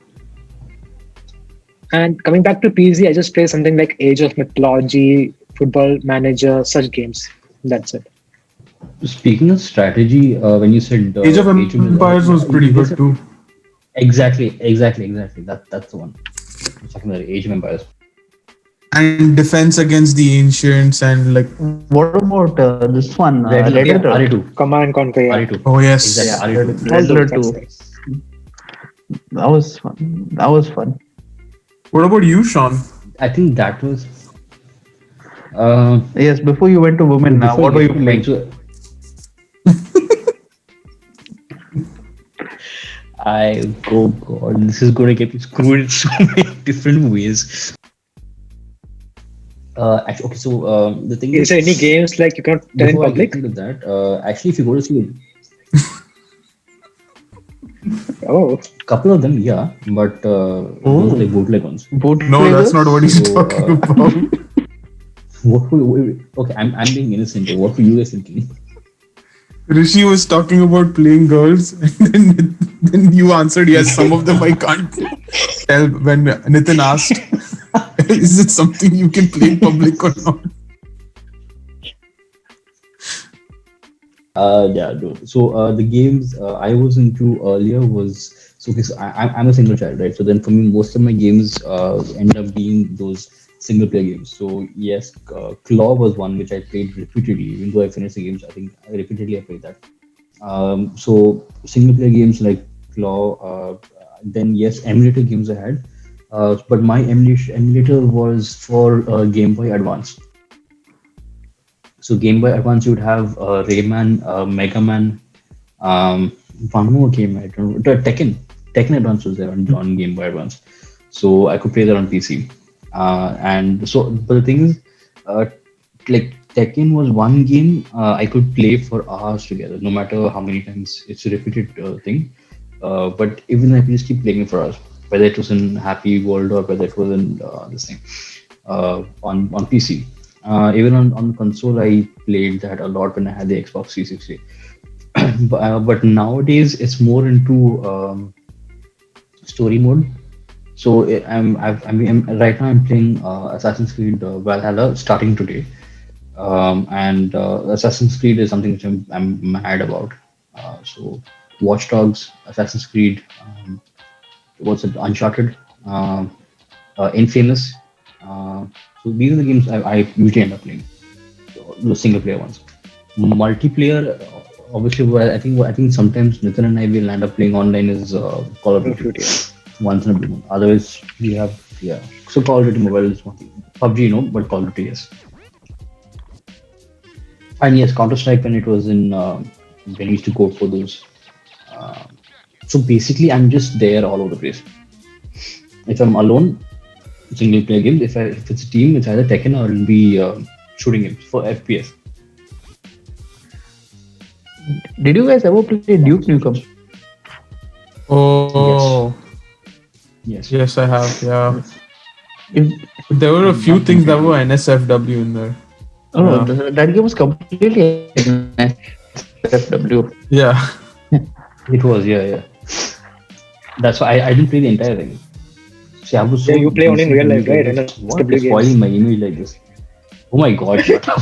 And coming back to PC, I just play something like Age of Mythology, Football Manager, such games. That's it. Speaking of strategy, when you said Age of Age of Empires was pretty you guys good too. exactly. That's the one. I'm talking about Age of Empires. And Defense Against the Ancients and like, What about this one, Red Red yeah, Alert? RE2. Command and Conquer, yeah. RE2. oh Yeah, yes, Exactly, RE2. Red All those, Alert that's 2. nice. That was fun. That was fun. what about you, Sean? I think that was uh, Yes, before you went to women, what were you playing? Oh god, this is gonna get me screwed in so many different ways. Actually, okay, so the thing Is there any is, games like you cannot tell in before I public? get into that, actually, if you go to see Oh, a couple of them, yeah, but those are like bootleg ones. No, that's not what he's So, talking about. Okay, I'm being innocent here. What were you guys thinking? Rishi was talking about playing girls, and then you answered yes. Some of them I can't tell. When Nitin asked, "Is it something you can play in public or not?" Yeah, dude. So the games I was into earlier was so because I'm a single child, right? So then for me, most of my games end up being those single player games. So yes, Claw was one which I played repeatedly, even though I finished the games. I think repeatedly I played that. So single player games like Claw. Then yes, emulator games I had. But my emulator was for Game Boy Advance. So Game Boy Advance, you would have Rayman, Mega Man, um, one more game I don't know, Tekken. Tekken Advance was there on Game Boy Advance, so I could play that on PC. And so, but the thing is, like Tekken was one game I could play for hours together, no matter how many times it's a repeated thing. But even I could just keep playing it for hours. whether it was in Happy World or whether it was in this thing on PC. Even on console, I played that a lot when I had the Xbox 360. But nowadays, it's more into story mode. So right now I'm playing Assassin's Creed Valhalla starting today, and Assassin's Creed is something which I'm mad about. So Watch Dogs, Assassin's Creed, what's it, Uncharted, Infamous. Uh, so these are the games I usually end up playing, the single player ones. Multiplayer, obviously, I think sometimes Nitin and I will end up playing online is Call of Call of Duty Duty. once in a blue moon. Otherwise, we have, yeah. So Call of Duty Mobile is one thing. PUBG, no, but Call of Duty, yes. And yes, Counter Strike when it was in when we used to go for those. Uh, so basically, I'm just there all over the place. If I'm alone, single player games. If it's a team, it's either Tekken or it'll be shooting games for FPS. Did you guys ever play Duke Nukem? Oh, Yes. yes, I have. Yeah, If, there were a few things that were NSFW in there. oh, no, Yeah. that game was completely SFW. Yeah. It was, yeah. That's why I didn't play the entire thing. See, I was so Yeah, you play only in real life, right? What? NSFW You're games. spoiling my image like this. Oh my god, shut up.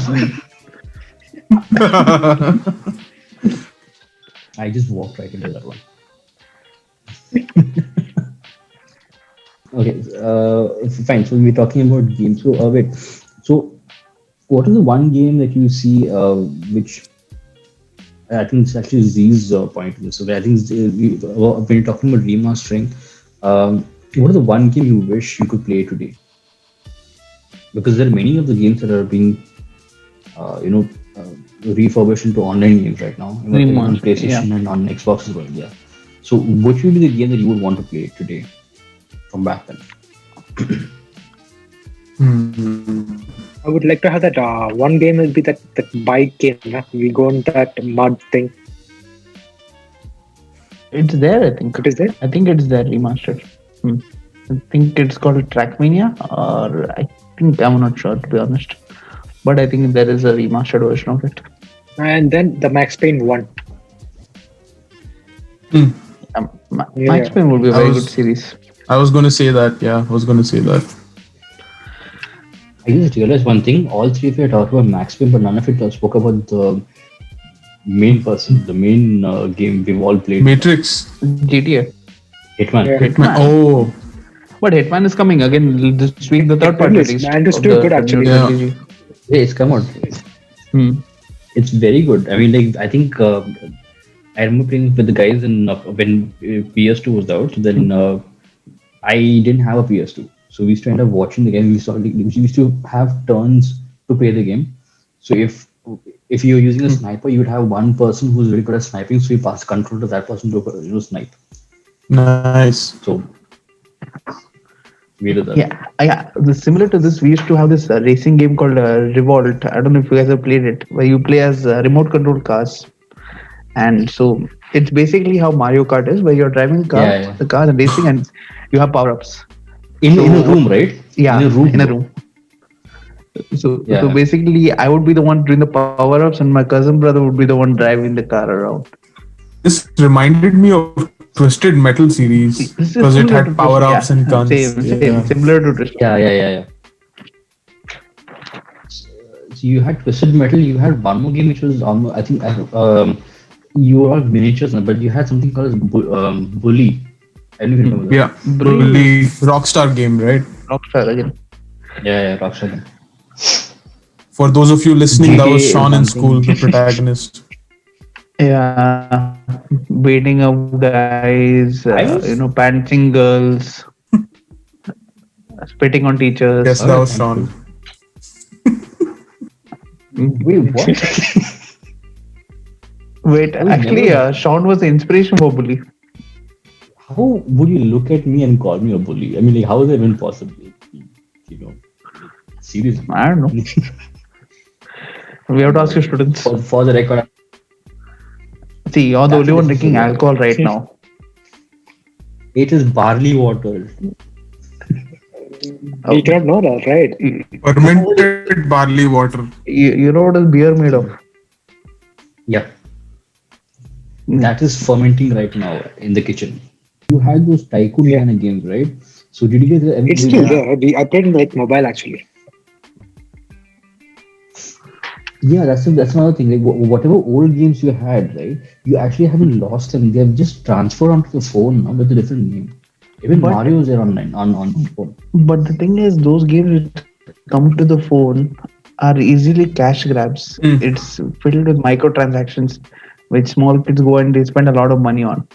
I just walked right into that one. Okay, fine. So we're talking about games. So wait. So what is the one game that you see which I think it's actually Z's point in this. So I think when you're talking about remastering, what is the one game you wish you could play today? Because there are many of the games that are being, refurbished into online games right now, even on Remastered, PlayStation and on Xbox as well. Yeah. So what would be the game that you would want to play today from back then? I would like to have that one game will be that bike game. Huh? We go on that mud thing. It's there, I think. It is there. I think it's there remastered. I think it's called Trackmania, or I think I'm not sure to be honest. But I think there is a remastered version of it. And then the Max Payne 1. Max Payne would be a I very was- good series. I was going to say that. Yeah, I was going to say that. I just realized one thing. All three of you are talking about Max Payne, but none of it spoke about the main person, the main game we've all played. Matrix. GTA. Hitman. Yeah. Hitman. Oh, But Hitman is coming again this week, the third part Hitman is- released. and it's of too the good, actually. new Yeah. trilogy. Yeah, it's come out. It's very good. I mean, like I think I remember playing with the guys in when PS2 was out. So then I didn't have a PS2, so we used to end up watching the game. We used to have turns to play the game. So if you're using a sniper, you would have one person who's really good at sniping, so you pass control to that person to snipe. nice. So we did that. Yeah. Similar to this, we used to have this racing game called Revolt. I don't know if you guys have played it, where you play as remote control cars. And so it's basically how Mario Kart is, where you're driving the cars and racing, and you have power ups. In a room, right? Yeah, in a room. So Yeah. basically, I would be the one doing the power ups, and my cousin brother would be the one driving the car around. This reminded me of Twisted Metal series This is because it similar had to power Twisted- ups and guns. Same, similar to Twisted. Yeah. So you had Twisted Metal. You had one more game which was almost, I think, you all miniatures, but you had something called as Bully. I don't even remember that. Yeah, Bully Rockstar game, right? Rockstar again. Yeah, Rockstar. Game. For those of you listening, that was GTA Sean in something. school, the protagonist. Yeah, beating up guys, panting girls, spitting on teachers. Yes, that was Sean. Wait, what? Wait, actually, Sean was the inspiration for Bully. How would you look at me and call me a bully? I mean, like, how is that even possible? You know, seriously. I don't know. We have to ask your students. For the record, See, you're the only one drinking alcohol right now. It is barley water. We Oh, cannot know that, right? you, Fermented barley water. you know what is beer made of? Yeah, Mm. that is fermenting right now in the kitchen. You had those tycoon Yeah, kind of games, right? So did you guys ever? it's still Yeah. there. I played in like mobile actually. Yeah, that's another thing. Like whatever old games you had, right? You actually haven't lost them. They have just transferred onto the phone now with a different name. Even But Mario's there online on phone. but the thing is, those games which come to the phone are easily cash grabs. It's Hmm. filled with microtransactions, which small kids go and they spend a lot of money on.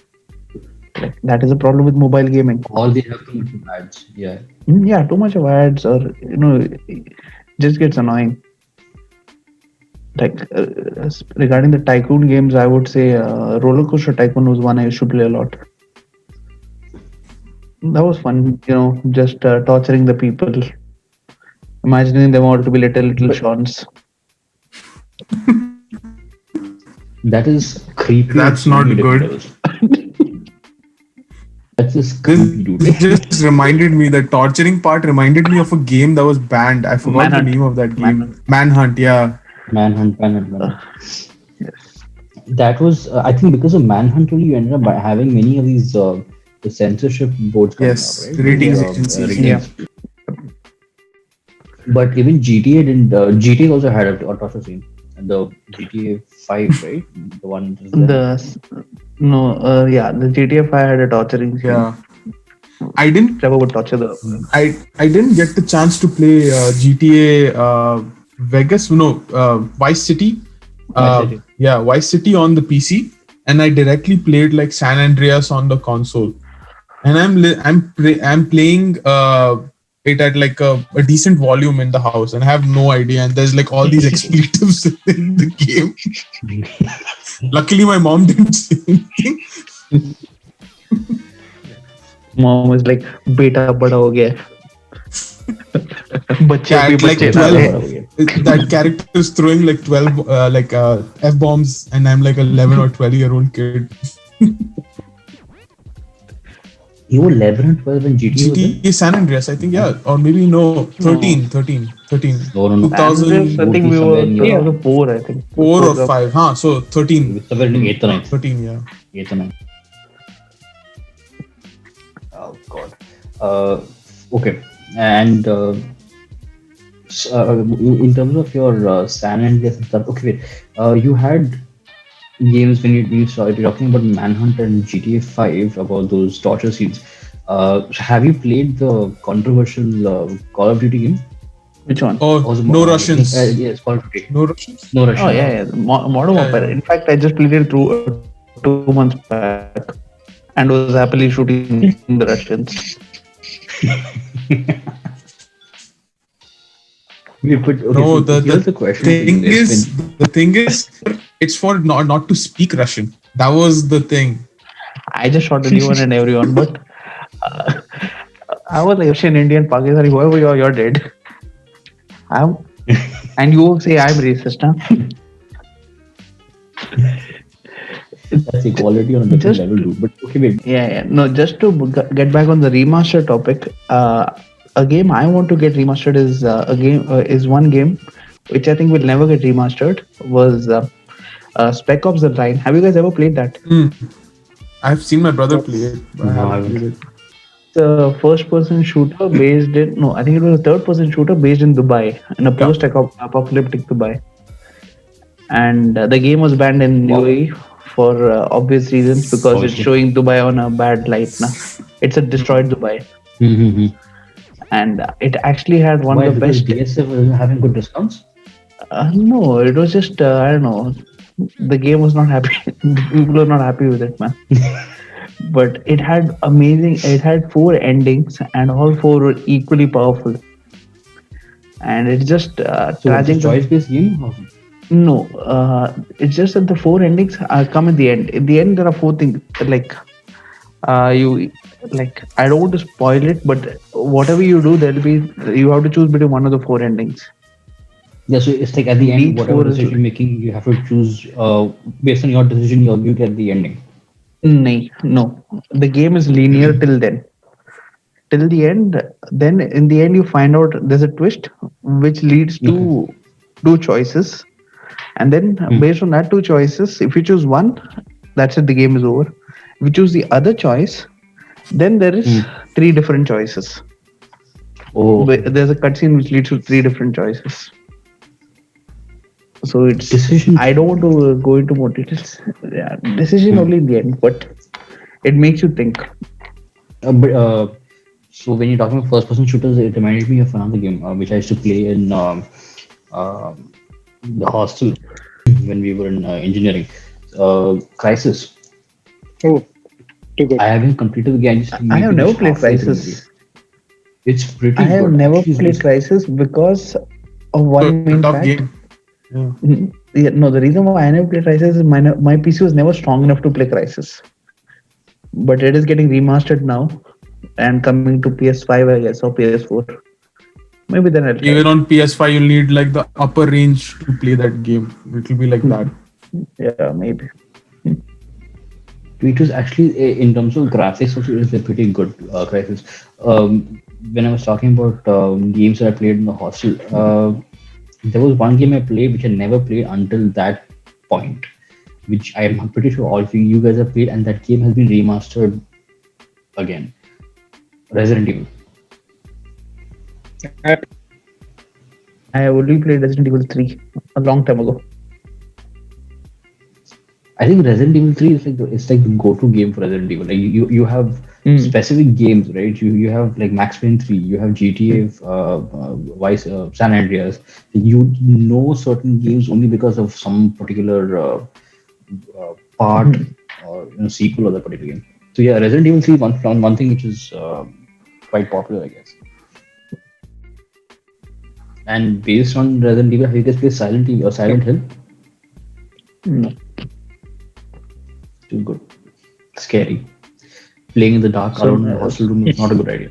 Like that is a problem with mobile gaming. All they have to do ads. Yeah. Yeah, too much of ads, or just gets annoying. Like regarding the tycoon games, I would say Roller Coaster Tycoon was one I used to play a lot. That was fun, just torturing the people, imagining them all to be little But Sean's. that is creepy on That's so not many different good. levels. That's just This creepy, dude. just reminded me, the torturing part reminded me of a game that was banned. I forgot the Manhunt, name of that Manhunt. game. Manhunt, yeah. Manhunt, Manhunt, Uh, Manhunt. yes. That was, I think, because of Manhunt, only you ended up having many of these the censorship boards coming out, Yes. right? These Ratings Yeah, agencies. yeah. ratings. But even GTA didn't. GTA also had a torture scene, and the GTA 5, right? The one just The then. s- no, yeah, the GTA 5 had a torturing scene. Yeah. I didn't Trevor would torture the. I didn't get the chance to play GTA Vegas, no, Vice City. Vice City. Yeah, Vice City on the PC, and I directly played like San Andreas on the console. And I'm playing it at like a decent volume in the house, and I have no idea. And there's like all these expletives in the game. Luckily, my mom didn't say anything. Mom is like, "Beta bada ho gaya hai." बच्चे Yeah, भी at like बच्चे ना बच्चा रहे. 12, बड़ा हो गया. that character is throwing like 12 F bombs, and I'm like 11 or 12-year-old kid. You were 11 and 12 when GTA was there? GTA San Andreas, I think, yeah, or maybe no, 13, 13, 13, No, no, no. San Andreas, I Would 2004 think be we somewhere were in your Yeah, 2004, I think. or Before 5, huh? So 13, somewhere in 8th or 9th. 13, yeah. 8th or 9th. Oh, God. Uh, okay. And in terms of your San Andreas and stuff, okay, wait. You had games when you started talking about Manhunt and GTA 5 about those torture scenes. Have you played the controversial Call of Duty game? which one? Oh, Or no Russians. yes, Call of Duty. No Russians? No Oh Russian. yeah, yeah. Modern Yeah, Warfare. yeah. In fact, I just played it through 2 months back and was happily shooting the Russians. Wait, but okay, No, so here's the question for you guys. the thing is, it's for not to speak Russian. That was the thing. I just shot anyone and everyone, but uh, I was like Russian, Indian, Pakistani, whoever you're dead. I'm, and you say I'm racist, huh? That's equality on a different Just level, dude. But okay, wait. Yeah, yeah. No, just to get back on the remaster topic, a game I want to get remastered is is one game which I think will never get remastered. Was Spec Ops: The Line. Have you guys ever played that? Hmm. I've seen my brother play it, but I No, I haven't played haven't. it. The first-person shooter based in no, I think it was a third-person shooter based in Dubai, in a Yeah. post-apocalyptic Dubai, and the game was banned in Wow. UAE for obvious reasons because it's Obviously. showing Dubai on a bad light. Now, it's a destroyed Dubai. Mm-hmm. And it actually had one Why? of the Because best. DSF was having good discounts? No, it was just I don't know. The game was not happy. People were not happy with it, man. But it had amazing. It had 4 endings, and all 4 were equally powerful. And it's just So it's a tragic. choice-based game? Or- No, it's just that the 4 endings come at the end. In the end, there are 4 things. Like you, like I don't want to spoil it, but whatever you do, there'll be you have to choose between one of the 4 endings. Yeah, so it's like at the end, Each whatever 4 is decision making you have to choose based on your decision, you get the ending. Nay, no. The game is linear till then, till the end. Then in the end, you find out there's a twist, which leads Okay. to two choices, and then Hmm. based on that two choices, if you choose one, that's it. The game is over. If you choose the other choice, then there Hmm. is three different choices. Oh, There's a cutscene which leads to three different choices. So it's decision. I don't want to go into more details. Yeah, decision Hmm. only in the end, but it makes you think. But so when you're talking about first-person shooters, it reminded me of another game which I used to play in the hostel when we were in engineering. Crisis. Oh, too good. I haven't completed the game. I just I have maybe never just played halfway through. Maybe Crisis. it's I pretty have good. never Actually, played Crisis because of So one main tough fact. game. Yeah. Yeah, no, the reason why I never played Crisis is my PC was never strong enough to play Crisis. But it is getting remastered now and coming to PS5, I guess, or PS4. Maybe then I'll try it. Even on PS5, you'll need like the upper range to play that game. It'll be like that. Yeah, maybe. it was actually in terms of graphics also it was a pretty good Crisis. When I was talking about games that I played in the hostel, there was one game I played which I never played until that point, which I am pretty sure all of you guys have played, and that game has been remastered again. Resident Evil. I- I have only played Resident Evil 3 a long time ago. I think Resident Evil 3 is like the go-to game for Resident Evil. Like you have Mm. specific games, right? You have like Max Payne 3, you have GTA, Vice, San Andreas. You know certain games only because of some particular part or sequel of that particular game. So yeah, Resident Evil 3 one thing which is quite popular, I guess. And based on Resident Evil, have you guys played Silent Evil or Silent Hill? No. Too good. Scary. Playing in the dark So, alone in the hostel room is not a good idea.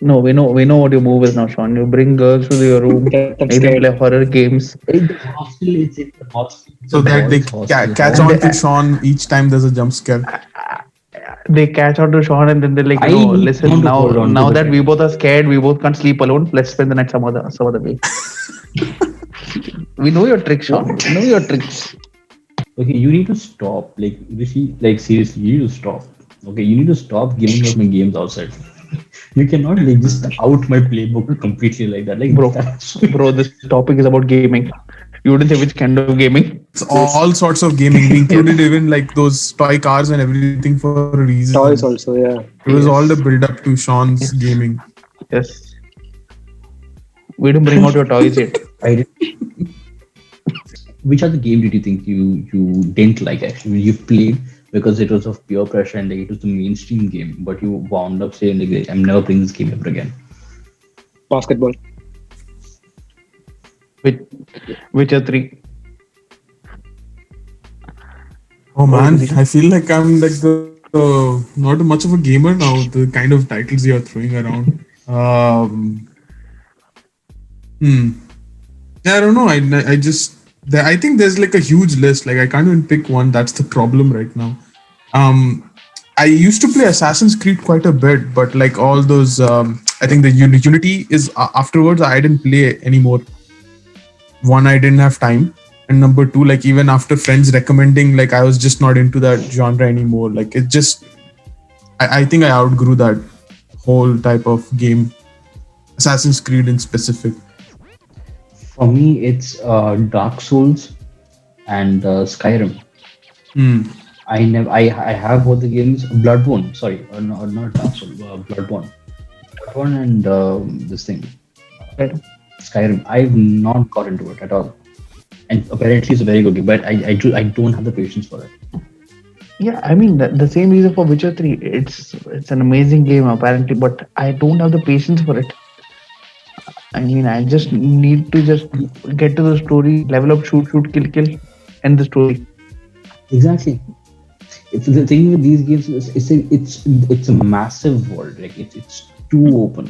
no, we know what your move is now, Sean. You bring girls to your room, Get them make them scared. play horror games. In the hostel, it's in the hostel. So The that they boys' hostel. catch on to Sean each time there's a jump scare. They catch out to Sean and then they're like, I need someone listen, to now hold on to now the that we camera. both are scared, we both can't sleep alone. Let's spend the night some other way. We know your tricks, Sean. We know your tricks. Okay, you need to stop. Like, Rishi, like seriously, you need to stop. Okay, you need to stop giving out my games outside. You cannot like just out my playbook completely like that. Like, Bro, that's bro, this topic is about gaming. You wouldn't say which kind of gaming. It's all sorts of gaming. We included even like those toy cars and everything for a reason. Toys also, yeah. It was all the build up to Sean's gaming. Yes. We didn't bring out your toys yet. I did. Which other game did you think you didn't like actually? You played because it was of peer pressure and like, it was the mainstream game, but you wound up saying like, I'm never playing this game ever again. Basketball. Which Witcher 3. Oh man, I feel like I'm like the not much of a gamer now. The kind of titles you're throwing around. Hmm. Yeah, I don't know. I just I think there's like a huge list. Like I can't even pick one. That's the problem right now. I used to play Assassin's Creed quite a bit, but like all those, I think the Unity is afterwards. I didn't play anymore. One, I didn't have time, and number two, like even after friends recommending, like I was just not into that genre anymore. Like it just, I think I outgrew that whole type of game, Assassin's Creed in specific. For me, it's Dark Souls and Skyrim. Hmm. I have both the games. Bloodborne, sorry, not Dark Souls, Bloodborne and this thing, Skyrim. I've not got into it at all, and apparently it's a very good game, but I don't have the patience for it. Yeah, I mean the same reason for Witcher 3. It's an amazing game apparently, but I don't have the patience for it. I mean, I just need to just get to the story, level up, shoot, kill, end the story. Exactly. If the thing with these games is it's a massive world. Like it's too open.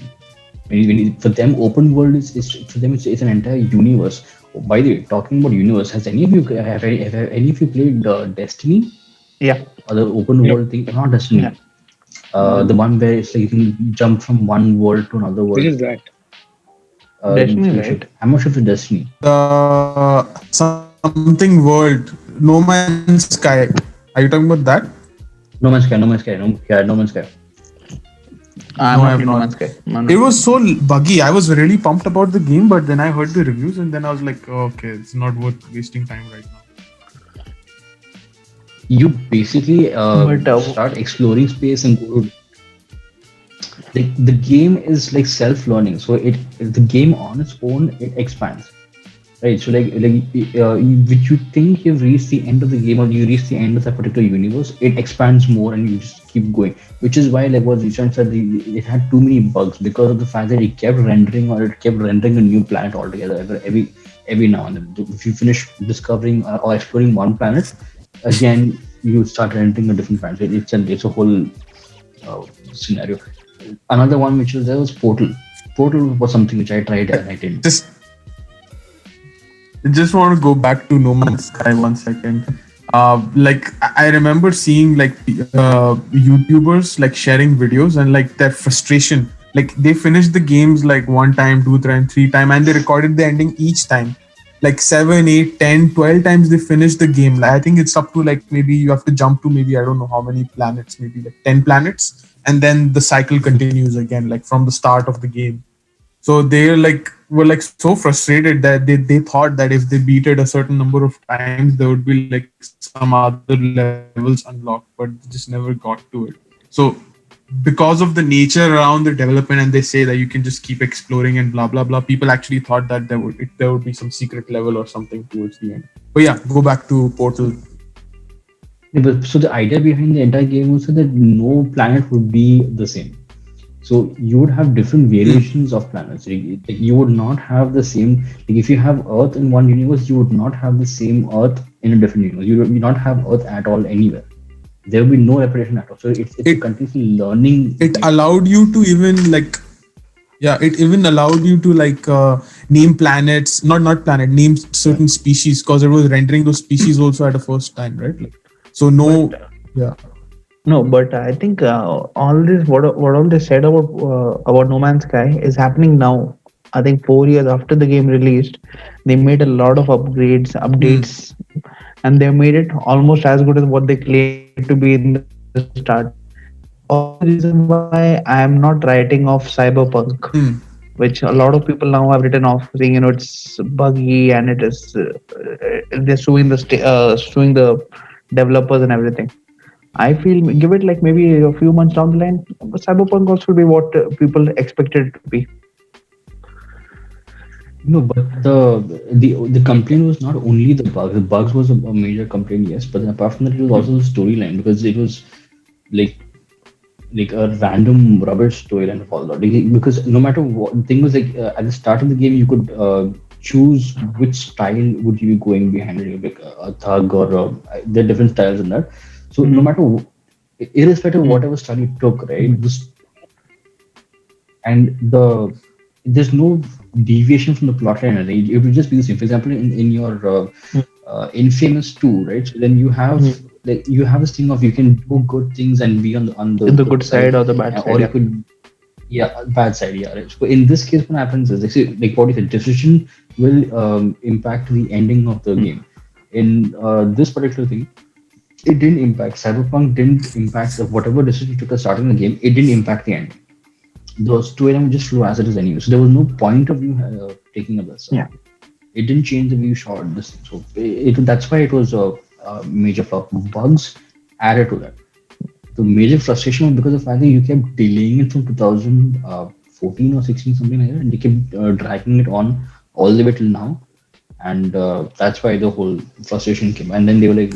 For them, open world is for them it's an entire universe. Oh, by the way, talking about universe, has any of you played Destiny? Yeah, or the open Yep. world thing. Not yeah. Destiny. The Mm, one where it's like you can jump from one world to another Which world. is that? Destiny, right? I'm not sure if it's Destiny. Something world, No Man's Sky. Are you talking about that? No Man's Sky. No Man's Sky. No, yeah, No Man's Sky. No, I I'm have not playing No not. Man's Sky. No, It no. was so buggy. I was really pumped about the game, but then I heard the reviews and then I was like, oh, okay, it's not worth wasting time right now. You basically But start exploring space and go to the game is like self-learning. So the game on its own it expands. Right, so which you think you've reached the end of the game or you reach the end of that particular universe, it expands more and you just keep going. Which is why, like what Zishan said, it had too many bugs because of the fact that it kept rendering or it kept rendering a new planet altogether every now and then. If you finish discovering or exploring one planet, again you start rendering a different planet. So it's a whole scenario. Another one which was there was Portal. Portal was something which I tried and I didn't. Just I just want to go back to No Man's Sky 1 second. I remember seeing like YouTubers like sharing videos and like their frustration. Like they finished the games like one time, two time, three time, and they recorded the ending each time. Like 7, 8, 10, 12 times they finished the game. Like, I think it's up to like maybe you have to jump to maybe I don't know how many planets, maybe like 10 planets, and then the cycle continues again, like from the start of the game. So they like were like so frustrated that they thought that if they beat it a certain number of times there would be like some other levels unlocked, but they just never got to it. So because of the nature around the development, and they say that you can just keep exploring and blah blah blah, people actually thought that there would be some secret level or something towards the end. But yeah, go back to Portal. Yeah, but so the idea behind the entire game was that no planet would be the same. So you would have different Hmm. variations of planets. Like you would not have the same. Like if you have Earth in one universe, you would not have the same Earth in a different universe. You would not have Earth at all anywhere. There will be no repetition at all. So it's a It continuously learning it game. allowed you to even like yeah, it even allowed you to like name planets, not planet, name Yeah. certain species because it was rendering those species also at the first time, right? Like so but no, yeah. no, but I think all this what all they said about No Man's Sky is happening now. I think 4 years after the game released, they made a lot of Hmm. updates, and they made it almost as good as what they claimed it to be in the start. That's the reason why I am not writing off Cyberpunk, Hmm. which a lot of people now have written off, saying it's buggy and it is they're suing the developers and everything. I feel give it like maybe a few months down the line, Cyberpunk also will be what people expected it to be. No, but the complaint was not only the bugs. The bugs was a major complaint, yes. But then apart from that, it was also the storyline because it was like a random rubbish storyline to follow. Because no matter what, the thing was like at the start of the game, you could choose which style would you be going behind it, like a thug or there are different styles in that. So no Mhm. matter irrespective of Mm. whatever style you took, right? This and there's no deviation from the plot line. Right? It will just be the same. For example, in your Infamous 2, right? So then you have Mhm. this thing of you can do good things and be on the The good good side side, or the bad or side, you yeah. could bad side, yeah, right. So in this case, what happens is like what you said, decision will impact the ending of the Mm. game. In this particular thing, it didn't impact Cyberpunk. Didn't impact whatever decision you took at starting the game. It didn't impact the end. Those two items just flew as it is anyway. So there was no point of you taking up that stuff. Yeah. It didn't change the way you shot this thing. So that's why it was a major flop. Bugs added to that. The major frustration was because of the fact that you kept delaying it from 2014 or 16, something like that, and you kept dragging it on all the way till now. And that's why the whole frustration came. And then they were like,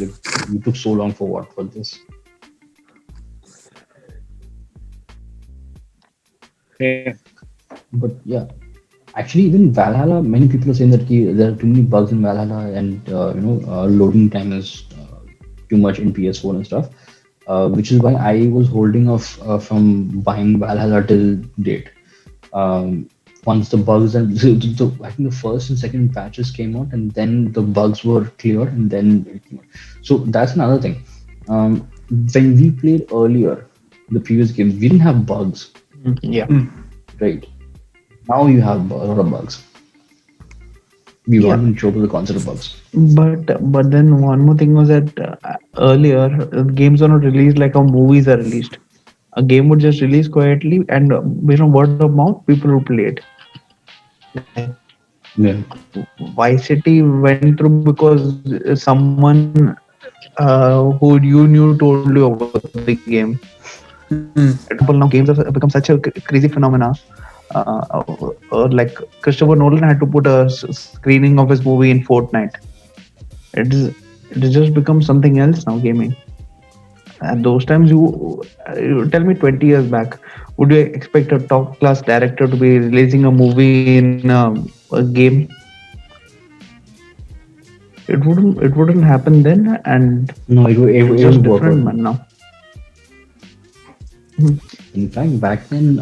you took so long for what? For this? Yeah. But yeah, actually, even Valhalla, many people are saying that there are too many bugs in Valhalla, and loading time is too much in PS4 and stuff. Which is why I was holding off from buying Valhalla till date. Once the bugs and I think the first and second patches came out, and then the bugs were cleared, and then it came out. So that's another thing. Um, when we played earlier, the previous games, we didn't have bugs, Yeah. right? Now you have a lot of bugs. We Yeah. weren't even sure about the concept of bugs. But then one more thing was that earlier games are not released like how movies are released. A game would just release quietly, and based on word of mouth, people would play it. Like Yeah. Vice City went through because someone who you knew told you about the game. For example, now games have become such a crazy phenomena. Or like Christopher Nolan had to put a screening of his movie in Fortnite. It has just become something else now. Gaming. At those times, you tell me 20 years back, would you expect a top class director to be releasing a movie in a game? It wouldn't happen then, and No, it's it just won't work different, out. man. Now. Mhm. In fact, back then,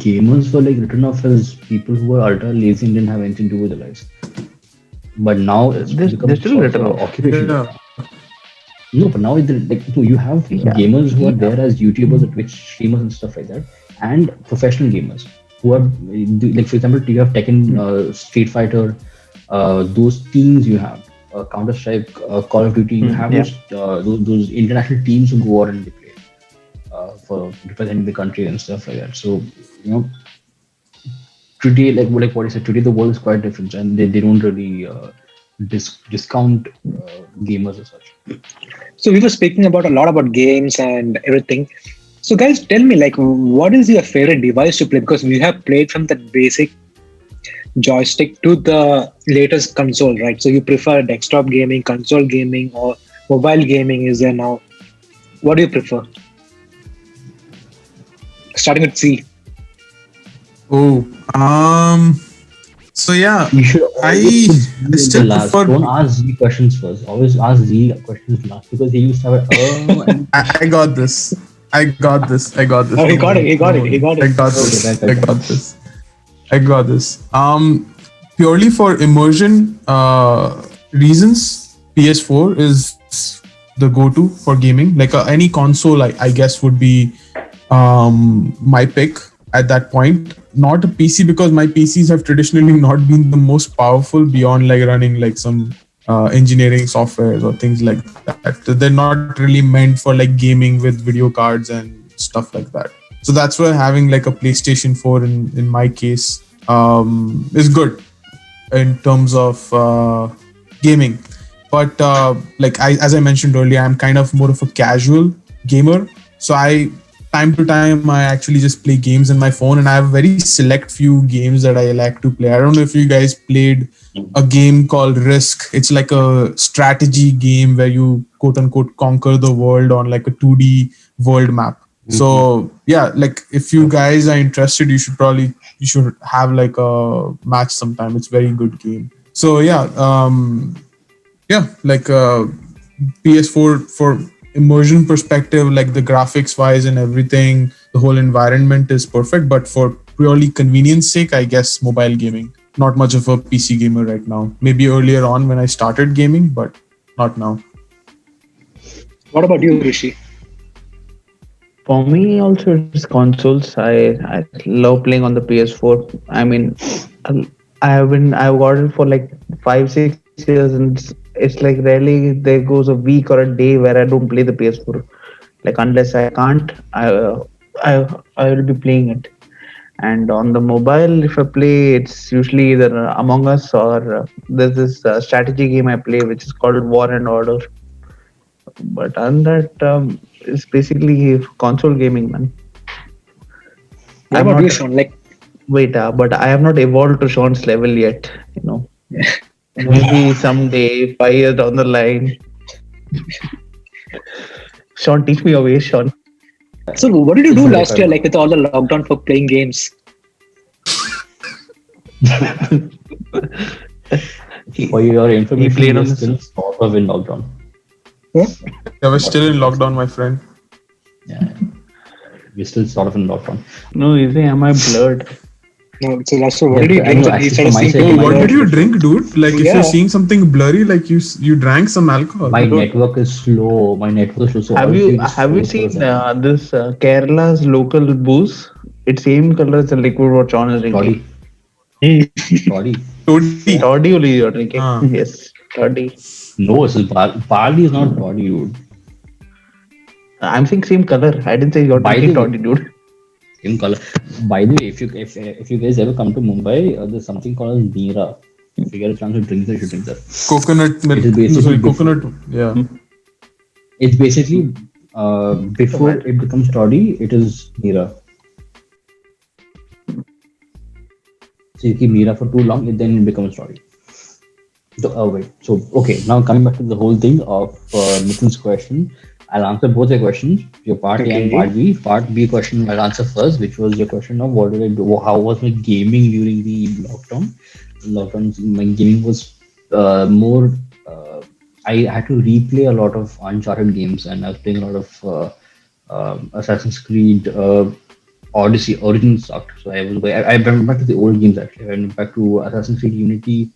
gamers were like written off as people who were ultra lazy and didn't have anything to do with their lives. But now it's They're become still sort of written an off. occupation. Yeah. No, but now it's like no, you have Yeah. gamers who are Yeah. there as YouTubers or Twitch streamers and stuff like that, and professional gamers who are like, for example, you have Tekken, Street Fighter, those teams you have, Counter Strike, Call of Duty. You have Yeah. those international teams who go out and they play for representing the country and stuff like that. So you know, today, like what I said, today the world is quite different, and they don't really discount gamers as such. So we were speaking about a lot about games and everything. So guys, tell me, like, what is your favorite device to play? Because we have played from the basic joystick to the latest console, right? So you prefer desktop gaming, console gaming, or mobile gaming is there now? What do you prefer? Starting with C. Oh, so yeah, You should I always put Z I in the still last. prefer. Don't ask Z questions first. Always ask Z questions last because he used to have and I got this. I got this. I got this. Oh, he Don't got it. worry. He got Don't it. He worry. got I it. got okay, this. back, I back, got back. this. I got this. Purely for immersion reasons, PS4 is the go-to for gaming. Like any console, I guess would be my pick at that point. Not a PC because my PCs have traditionally not been the most powerful beyond like running like some engineering software or things like that. They're not really meant for like gaming with video cards and stuff like that. So that's why having like a PlayStation 4 in my case is good in terms of gaming. But like as I mentioned earlier, I'm kind of more of a casual gamer. So I time to time I actually just play games in my phone, and I have a very select few games that I like to play. I don't know if you guys played a game called Risk. It's like a strategy game where you quote unquote conquer the world on like a 2D world map. So yeah, like if you guys are interested, you should have like a match sometime. It's very good game. So yeah, like PS4 for immersion perspective, like the graphics wise and everything, the whole environment is perfect. But for purely convenience sake, I guess mobile gaming. Not much of a PC gamer right now. Maybe earlier on when I started gaming, but not now. What about you, Rishi? For me, also it's consoles. I love playing on the PS4. I mean, I've got it for like 5 6 years, and it's like rarely there goes a week or a day where I don't play the PS4. Like unless I can't, I I will be playing it. And on the mobile, if I play, it's usually either Among Us or there's this strategy game I play which is called War and Order. But on that, it's basically console gaming, man. What I'm about you, not Sean? Like, wait, but I have not evolved to Sean's level yet. You know, maybe someday, 5 years down the line. Sean, teach me your ways, Sean. so what did you It's do not last year, required. like with all the lockdown for playing games? He, For your he information, played we are on still this. sort of in lockdown. Huh? Yeah, we're still in lockdown, my friend. Yeah, we're still sort of in lockdown. No, you say, am I blurred? No, so Lester, what Yeah, did you I drink know. that you Actually, started from my seeing side, Oh, people my what did blur? you drink, dude? Like, if you're Yeah. seeing something blurry, like you drank some alcohol. my Dude, network is slow. My network is slow, so all have it's you doing is have you froze for a seen second. this Kerala's local booze? It's same color as the liquid what John is drinking. Toddy, Hmm. toddy. Toddy. Yeah. Toddy only you're drinking. Ah. Yes, toddy. No, it's barley is not toddy, dude. I'm saying same color. I didn't say you're By drinking the way, toddy, dude. same color. By the way, if you guys ever come to Mumbai, there's something called as Neera. If you get a chance to drink that, you should drink that. Coconut It milk. is No, basically sorry, before. coconut. Yeah. It's basically before What? it becomes toddy, it is Neera. So you keep Neera for too long, then it becomes toddy. So, wait. So, okay. Now coming back to the whole thing of Nitin's question, I'll answer both your questions, your part A and Okay. part B. Part B question I'll answer first, which was your question of what did I do? How was my gaming during the lockdown? Lockdown, my gaming was more. Uh, I had to replay a lot of Uncharted games, and I was playing a lot of Assassin's Creed. Odyssey Origins sucked, so I went back to the old games actually. I went back to Assassin's Creed Unity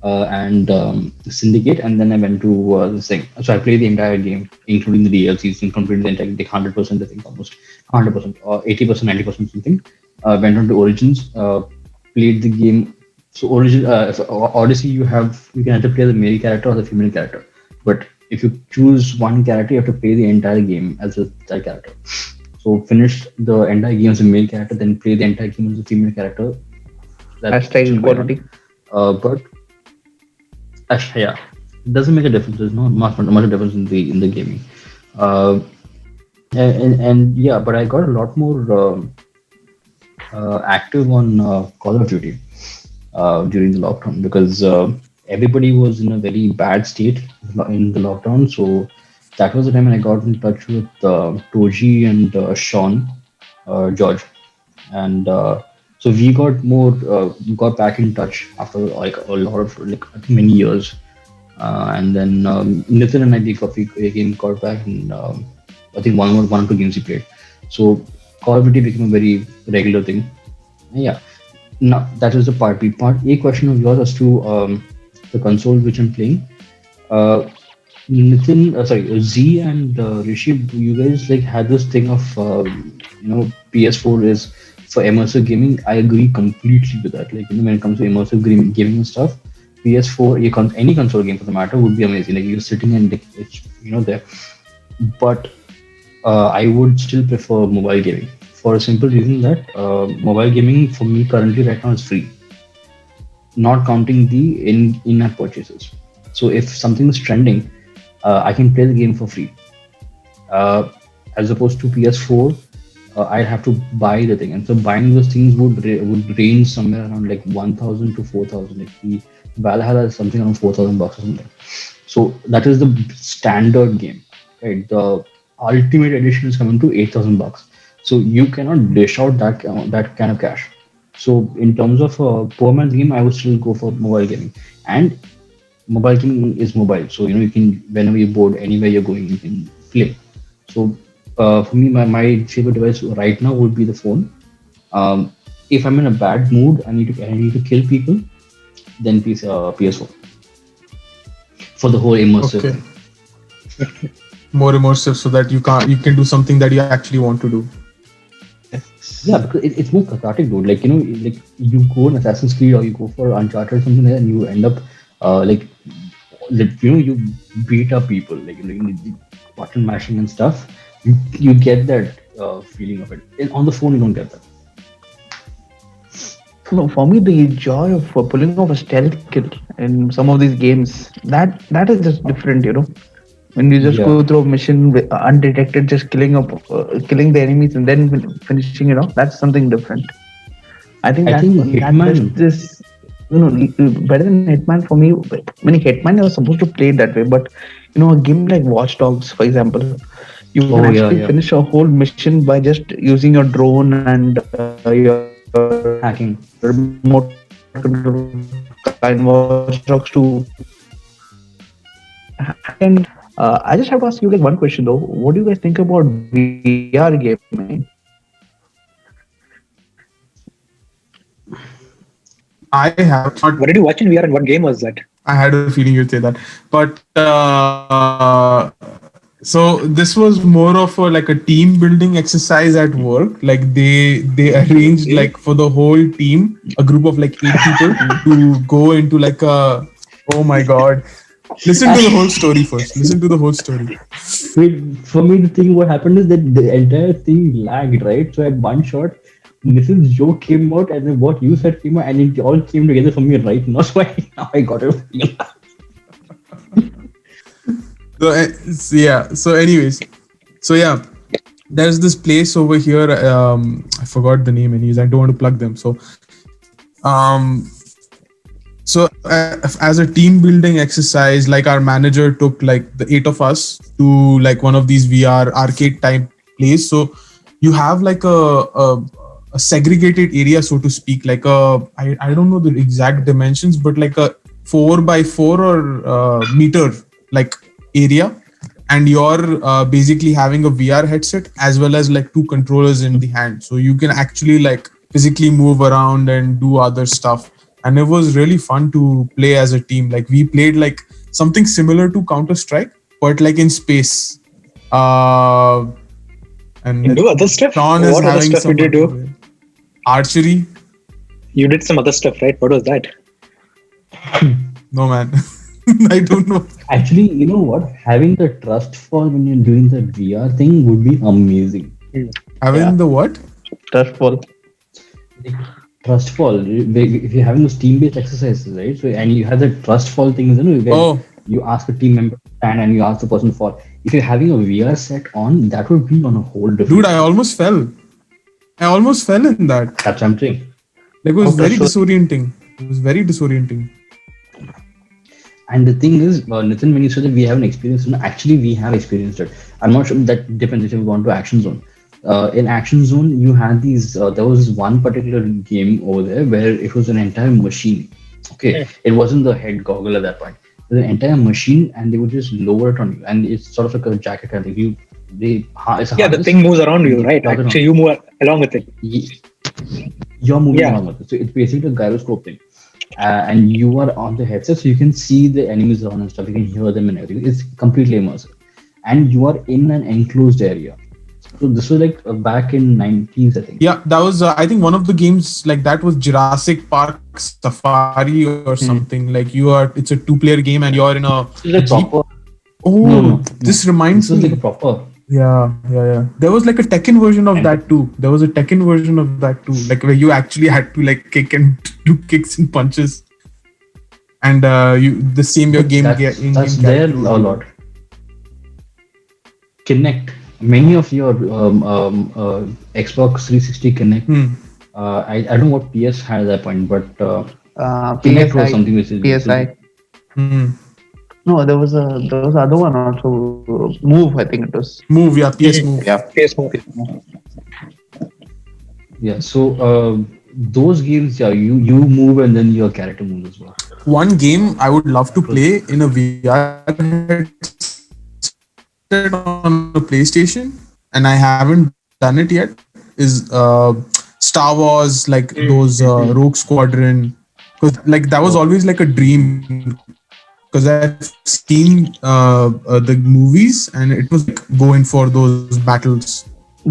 and Syndicate, and then I went to this thing. So I played the entire game, including the DLCs, and completed the entire like 100%, I think, almost 100%, or 80%, 90% something. Went on to Origins, played the game. So Odyssey, you can either play the male character or the female character, but if you choose one character, you have to play the entire game as that character. So finish the entire game as a male character, then play the entire game as a female character. That's Hashtag still going on. equality. But yeah, it doesn't make a difference. There's not much difference in the gaming. Uh, and yeah, but I got a lot more active on Call of Duty during the lockdown because everybody was in a very bad state in the lockdown. So that was the time when I got in touch with Toji and Sean George, and so we got back in touch after like a lot of like I think many years, and then Nitin and I we again got back, and I think one or two games we played. So Call of Duty became a very regular thing. Yeah, now that was the part B. Part A question of yours as to the console which I'm playing. Uh, Nitin, sorry, Z and Rishi, you guys like had this thing of PS4 is for immersive gaming. I agree completely with that. Like when it comes to immersive gaming and stuff, PS4, any console game for the matter would be amazing. Like you're sitting and like, it's there. But I would still prefer mobile gaming for a simple reason that mobile gaming for me currently right now is free, not counting the in-app purchases. So if something is trending, I can play the game for free. Uh, as opposed to PS4, I'd have to buy the thing, and so buying those things would range somewhere around like 1,000 to 4,000. Like the Valhalla is something around 4,000 bucks or something. So that is the standard game, right? The ultimate edition is coming to 8,000 bucks. So you cannot dish out that kind of cash. So in terms of per month game, I would still go for mobile gaming. And mobile gaming is mobile, so you can whenever you're bored, anywhere you're going, you can play. So for me, my favorite device right now would be the phone. If I'm in a bad mood, I need to kill people, then PS4 for the whole immersive Okay. thing. More immersive, so that you can do something that you actually want to do. Yeah, because it's more cathartic, dude. Like like you go on Assassin's Creed or you go for Uncharted or something like that, and you end up like you beat up people like the button mashing and stuff. You get that feeling of it. On the phone, you don't get that. No, for me, the joy of pulling off a stealth kill in some of these games, that is just different, When you just Yeah, go through a mission undetected, just killing the enemies and then finishing it off, that's something different. I think I think that does Hitman. this, better than Hitman for me. I mean, Hitman was supposed to play it that way, but a game like Watch Dogs, for example, you can Oh yeah, actually yeah. finish a whole mission by just using your drone and your remote Hacking. control in Watch Dogs to and I just have to ask you guys one question though. What do you guys think about VR gaming? I have not. What did you watch in VR and what game was that? I had a feeling you'd say that, but so this was more of a like a team building exercise at work. Like they arranged Okay. like for the whole team, a group of like 8 people to go into like a. Oh my god! Listen to the whole story first. Listen to the whole story. Wait, for me, the thing what happened is that the entire thing lagged, right? So at one shot, Mrs. Joe came out, and then what you said came out, and it all came together for me right now. So now I got it. So yeah. So anyways, so yeah, there's this place over here. I forgot the name. Anyways, I don't want to plug them. Um, as a team building exercise, like our manager took like the 8 of us to like one of these VR arcade type place. So you have like a segregated area, so to speak, like I don't know the exact dimensions, but like a 4 by 4 or meter like area, and you're basically having a VR headset as well as like two controllers in the hand, so you can actually like physically move around and do other stuff. And it was really fun to play as a team. Like we played like something similar to Counter Strike, but like in space. Uh, and You do other stuff? Sean is What other having stuff some did you do? archery. You did some other stuff, right? What was that? No man, I don't know. Actually, you know what? Having the trust fall when you're doing the VR thing would be amazing. Having Yeah. the what? Trustful. Like, trust fall. If you're having those team-based exercises, right? So and you have the trust fall things, where Oh, you ask a team member to stand and you ask the person to fall. If you're having a VR set on, that would be on a whole different. dude, I almost fell. I almost fell in that. That's something. Like it was Okay, very so- disorienting. It was very disorienting. And the thing is, Nitin, when you said that we haven't experienced it, actually we have experienced it. I'm not sure that depends if you've gone to Action Zone. In Action Zone, you had these. There was this one particular game over there where it was an entire machine. Okay, it wasn't the head goggle at that point. It was an entire machine, and they would just lower it on you, and it's sort of like a jacket kind of thing. It's a Yeah, the harness. thing moves around you, right? Not at all. Actually, you move along with it. You're moving Yeah. along with it. So it's basically a gyroscope thing. And you are on the headset, so you can see the enemies around and stuff. You can hear them and everything. It's completely immersive. And you are in an enclosed area. So this was like back in 90s, I think. Yeah, that was I think one of the games like that was Jurassic Park Safari or something. Like it's a 2-player game and you're in a It's like jeep. proper. Oh, No. this This reminds was me. like a proper. Yeah. There was like a Tekken version of that too. There was a Tekken version of that too, like where you actually had to like kick and do kicks and punches, and the same your game. That's there a lot. Kinect. Many of your Xbox 360 Kinect. I don't know what PS had at that point, but Kinect was PSI. something which is PSI. Hmm. No, there was other one also. Move, I think it was. Move, yeah, PS Move. Yeah. PS move. Yeah, so those games, yeah, you move and then your character moves as well. One game I would love to play in a VR headset on a PlayStation, and I haven't done it yet, is Star Wars, like those Rogue Squadron, because like that was always like a dream. Because I've seen the movies, and it was like going for those battles.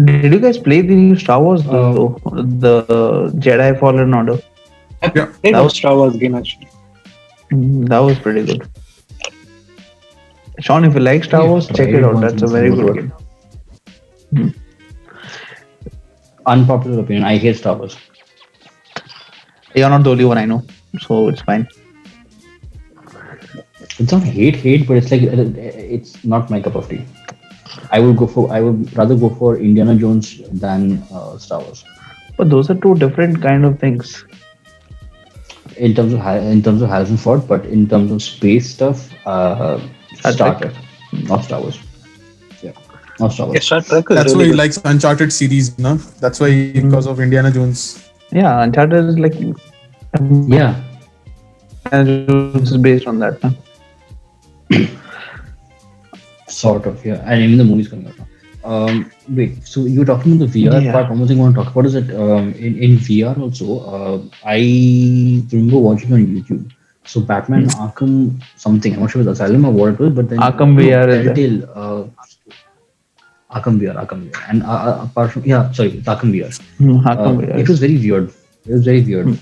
Did you guys play the new Star Wars, the Jedi Fallen Order? Yeah. That That was Star Wars game actually. That was pretty good. Sean, if you like Star Yeah, Wars, check tried it out. once That's in a very Singapore. good game. Unpopular opinion, I hate Star Wars. You're not the only one I know, so it's fine. It's not hate, but it's like it's not my cup of tea. I would rather go for Indiana Jones than Star Wars. But those are two different kind of things. In terms of Harrison Ford, but in terms of space stuff, Star Trek, not Star Wars. Yeah, not Star Yeah, Wars. Star Trek is That's why really he good. likes Uncharted series, no? That's why because of Indiana Jones. Yeah, Uncharted is like Yeah, it's based on that. Huh? sort of. Yeah, and even the movie's coming out now. Wait, so you're talking about the VR Yeah. part. One more thing I want to talk about is that in VR also, I remember watching on YouTube. So Batman Arkham something, I'm not sure if it's Asylum or what it was, but then Arkham no, VR is there. Telltale, Arkham VR, and apart from yeah, sorry, it's Arkham VR. Arkham VR It is. was very weird. It was very weird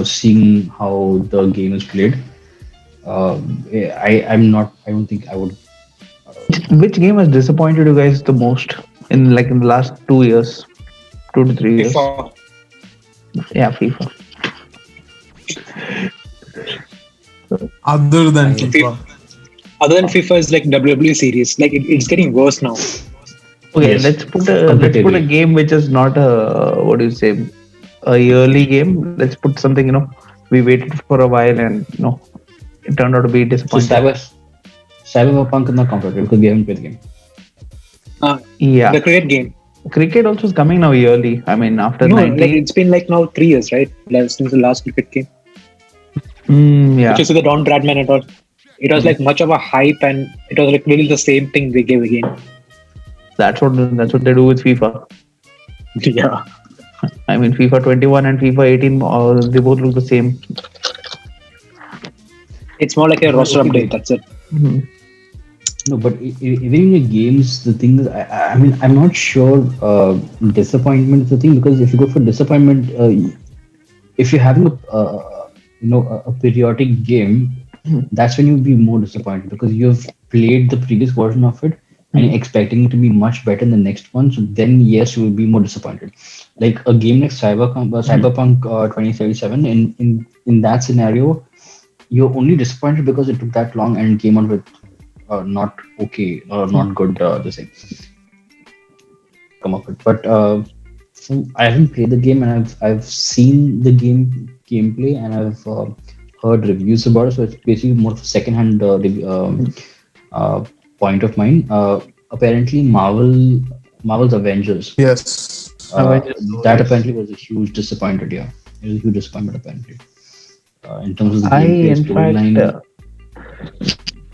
seeing how the game is played. I don't think I would. Which game has disappointed you guys the most in the last 2 years, 2 to 3 years? FIFA. Yeah, FIFA. Other than I FIFA. Other than FIFA is like WWE series. Like it's getting worse now. Okay, Yes, let's put a completely. game which is not a, what do you say, a yearly game. Let's put something, we waited for a while and it turned out to be So disappointing. Cyberpunk is not competitive because we haven't played the game. Yeah, The cricket game. cricket also is coming now yearly. I mean, after No, like 19. it's been like now 3 years, right? Like, since the last cricket game. Yeah, Which is with the Don Bradman and all. It was like much of a hype, and it was like really the same thing they gave again. that's what they do with FIFA. Yeah. I mean, FIFA 21 and FIFA 18, they both look the same. It's more like a roster Okay, update. but That's it. Mhm. no, but even in the games, the thing is, I mean, I'm not sure. Disappointment is the thing because if you go for disappointment, if you're having a periodic game, that's when you'll be more disappointed because you've played the previous version of it and you're expecting it to be much better in the next one. So then, yes, you will be more disappointed. Like a game like Cyberpunk 2077. In that scenario, you're only disappointed because it took that long and came out with not okay or not good the same come up with. But so I haven't played the game and I've seen the gameplay and I've heard reviews about it. So it's basically more of a second-hand uh, point of mine. Apparently, Marvel's Avengers. Yes. Uh, Avengers that stories. apparently was a huge disappointment. Yeah, it was a huge disappointment apparently. In terms of the I, gameplay, in fact,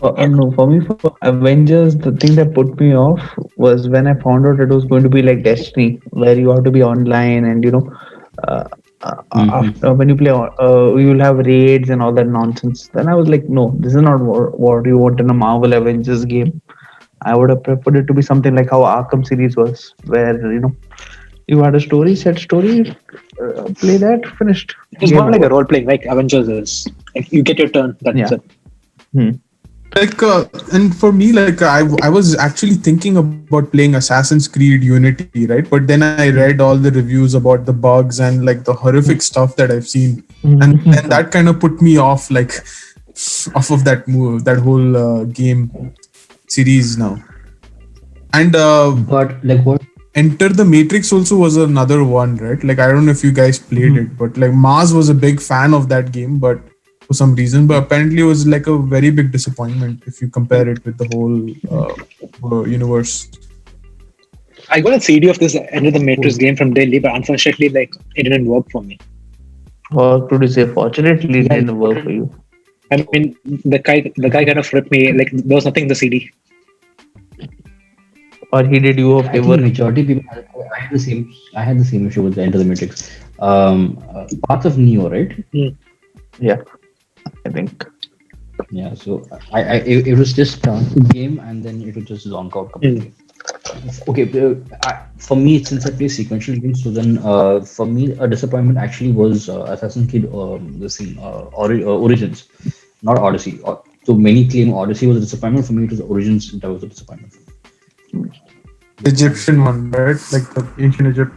storyline. no, for me, for Avengers, the thing that put me off was when I found out it was going to be like Destiny, where you have to be online and uh, Mhm. after when you play, you will have raids and all that nonsense. Then I was like, no, this is not what you want in a Marvel Avengers game. I would have preferred it to be something like how Arkham series was, where you had a story, set story, play that, finished, It's game more like a over. role playing, like Avengers is. Like you get your turn. That's Yeah. it. Hmm. Like and for me, like I was actually thinking about playing Assassin's Creed Unity, right? But then I read all the reviews about the bugs and like the horrific stuff that I've seen, and then that kind of put me off, like off of that whole game series now. And But like what? Enter the Matrix also was another one, right? Like I don't know if you guys played it, but like Mars was a big fan of that game, but for some reason, but apparently it was like a very big disappointment if you compare it with the whole universe. I got a CD of this End of the Matrix game from Delhi, but unfortunately, like it didn't work for me. Or could you say, fortunately, it Yeah, didn't work for you? I mean, the guy kind of ripped me. Like there was nothing in the CD. Or he did you a I think favor? majority of people. I had the same. I had the same issue with the Enter the Matrix. Parts of Neo, right? Yeah, I think. Yeah. So it was just start the game and then it would just zonk out completely. Okay, for me, since I play sequential games, so then for me, a disappointment actually was Assassin's Creed, this thing, Origins, not Odyssey. So many claim Odyssey was a disappointment. For me, it was Origins that was a disappointment. Egyptian one, right? Like the ancient Egypt.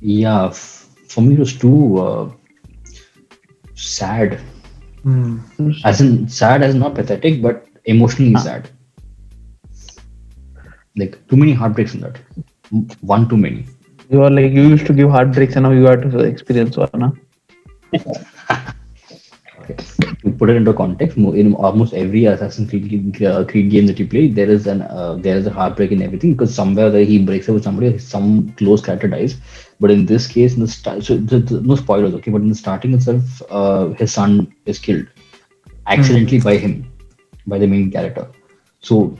Yeah, for me, it was too sad. As in, sad as not pathetic, but emotionally sad. Like, too many heartbreaks in that. One too many. You are like, you used to give heartbreaks and now you have to experience one. Huh? Okay. To put it into context, in almost every Assassin's Creed game that you play, there is a heartbreak in everything because somewhere that he breaks up with somebody, some close character dies. But in this case, in the start, so no spoilers, okay. But in the starting itself, his son is killed accidentally by him, by the main character. So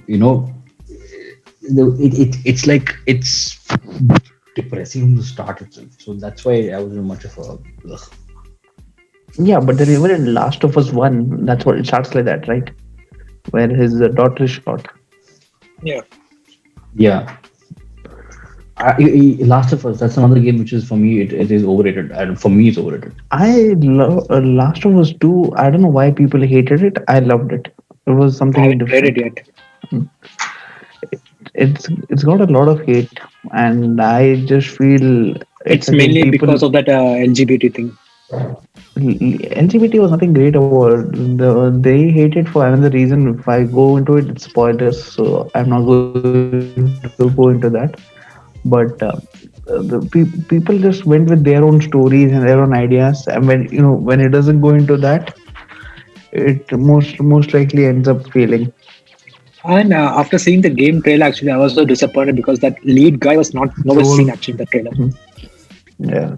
it's like it's depressing from the start itself. So that's why I wasn't much of a. Ugh. Yeah, but then even in Last of Us 1, that's what it starts like that, right? Where his daughter is shot. Yeah. Yeah, Last of Us. That's another game which is for me it is overrated, and for me it's overrated. I love Last of Us 2. I don't know why people hated it. I loved it. It was I something haven't played it different. yet. It's got a lot of hate, and I just feel it's It's again mainly people. because of that LGBT thing. LGBT was nothing great about they hate it for another reason. If I go into it, it's spoilers, so I'm not going to go into that. But people just went with their own stories and their own ideas, and when it doesn't go into that, it most likely ends up failing. And after seeing the game trailer, actually, I was so disappointed because that lead guy was not nowhere Joel, seen actually in the trailer. yeah.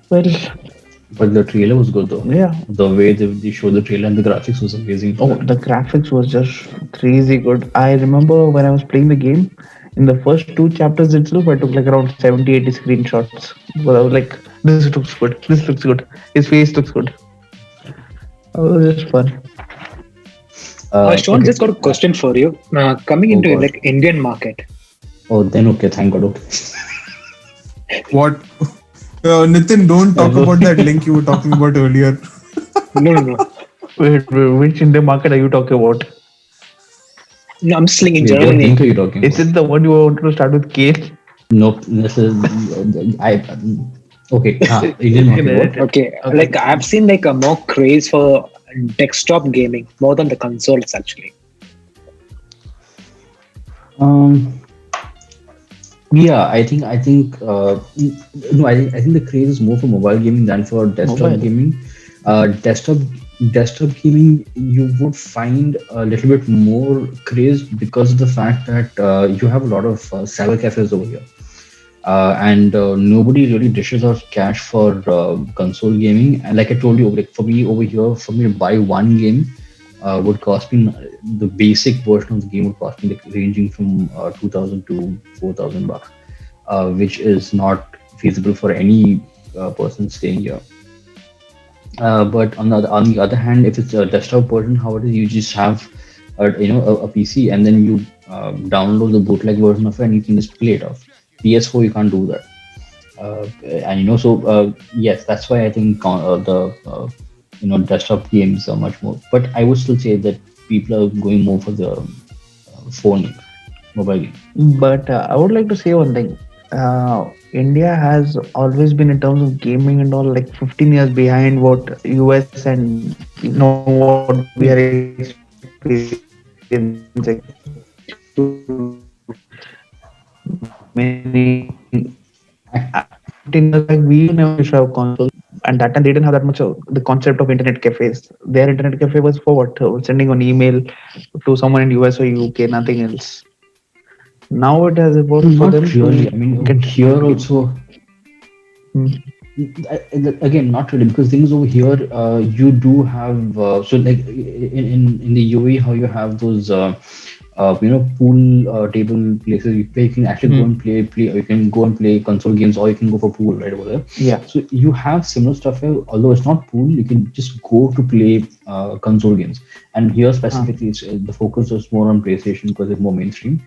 Well, But the trailer was good though. yeah. The way they showed the trailer and the graphics was amazing. Oh, the graphics was just crazy good. I remember when I was playing the game, in the first two chapters itself, I took like around 70, 80 screenshots. But I was like, this looks good. This looks good. His face looks good. It was just fun. Sean, Okay. just got a question for you. Coming Oh into god. like Indian market, Oh, then okay. Thank God. Okay. What? Nitin, don't talk about that link you were talking about earlier. no, no, no, Wait, which Indian market are you talking about? no. I'm just saying in Wait, general. what link are you talking Is about? it the one you wanted to start with K? Nope. This is I. Okay. Indian market. What? Okay, Okay. like I've seen like a more craze for desktop gaming more than the consoles actually. Um. Yeah, I think no, I think the craze is more for mobile gaming than for desktop Mobile. gaming. Desktop gaming you would find a little bit more craze because of the fact that you have a lot of cyber cafes over here, and nobody really dishes out cash for console gaming. And like I told you, like for me over here, for me to buy one game would cost me the basic version of the game would cost me like ranging from 2,000 to 4,000 bucks, which is not feasible for any person staying here. But on the other hand, if it's a desktop version, how it is, you just have a PC and then you download the bootleg version of it and you can just play it off. PS4 you can't do that. And yes, that's why I think the desktop games are much more. But I would still say that people are going more for the phone mobile game. But I would like to say one thing. India has always been, in terms of gaming and all, like 15 years behind what US and what we are experiencing. Many 15 years back, we never used to have consoles, and that time they didn't have that much of the concept of internet cafes. Their internet cafe was for what? Sending an email to someone in US or UK, nothing else. Now it has evolved for Not them really. to I mean, over get. here also, Hmm. again, not really, because things over here, you do have so like in the UAE, how you have those pool table places where you can actually go Hmm. and play. You can go and play console games, or you can go for pool right over there. Yeah. So you have similar stuff here, although it's not pool. You can just go to play console games, and here Huh. specifically, the focus is more on PlayStation because it's more mainstream.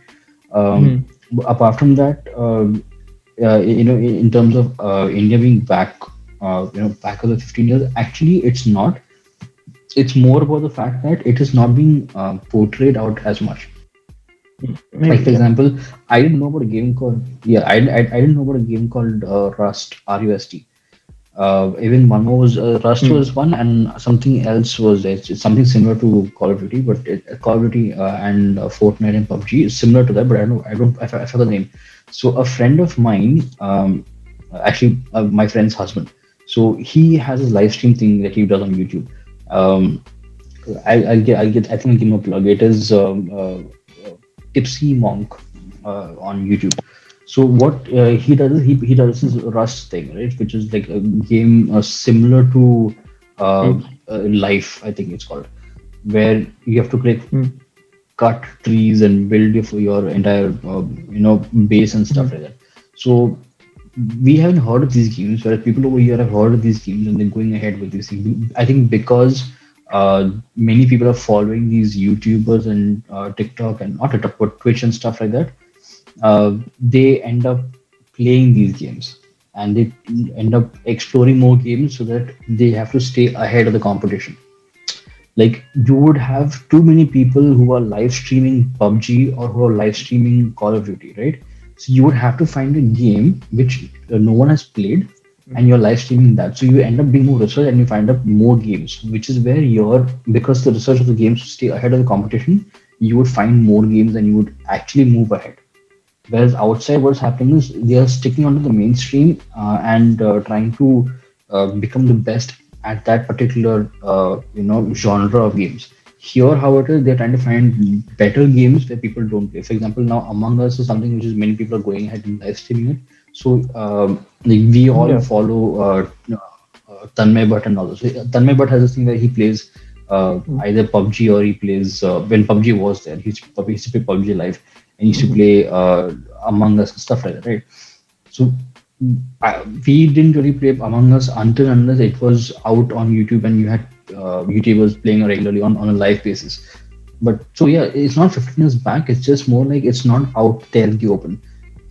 Hmm. Apart from that, in terms of India being back, back of the 15 years, actually, it's not. It's more about the fact that it is not being portrayed out as much. Like Maybe. for Yeah. example, I didn't know about a game called I didn't know about a game called Rust, Rust. Even one more was Rust Hmm. was one, and something else was it's something similar to Call of Duty, but Call of Duty and Fortnite and PUBG is similar to that, but I forgot the name. So a friend of mine, actually my friend's husband, so he has a live stream thing that he does on YouTube. Um, I think I'll give him a plug. It is Tipsy Monk on YouTube. So what he does is he does this Rust thing, right, which is like a game similar to Hmm. Life, I think it's called, where you have to collect Hmm. cut trees and build your entire base and stuff like that. So we haven't heard of these games, whereas people over here have heard of these games and they're going ahead with these things. I think because many people are following these YouTubers and TikTok and not TikTok but Twitch and stuff like that, they end up playing these games and they end up exploring more games so that they have to stay ahead of the competition. Like you would have too many people who are live streaming PUBG or who are live streaming Call of Duty, right? So you would have to find a game which no one has played and you're live streaming that. So you end up doing more research and you find up more games, which is where you're, because the research of the games to stay ahead of the competition, you would find more games and you would actually move ahead. Whereas outside, what's happening is they are sticking onto the mainstream and trying to become the best at that particular genre of games. Here, however, they're trying to find better games where people don't play. For example, now Among Us is something which is many people are going ahead and live streaming it. So like we all Yeah. follow Tanmay Bhatt and all those. So, Tanmay Bhatt has this thing where he plays either PUBG or he plays when PUBG was there. He used to play PUBG live and he used to play Among Us and stuff like that, right? So we didn't really play Among Us until unless it was out on YouTube and you had YouTubers playing regularly on a live basis. But so yeah, it's not 15 years back. It's just more like it's not out there in the open.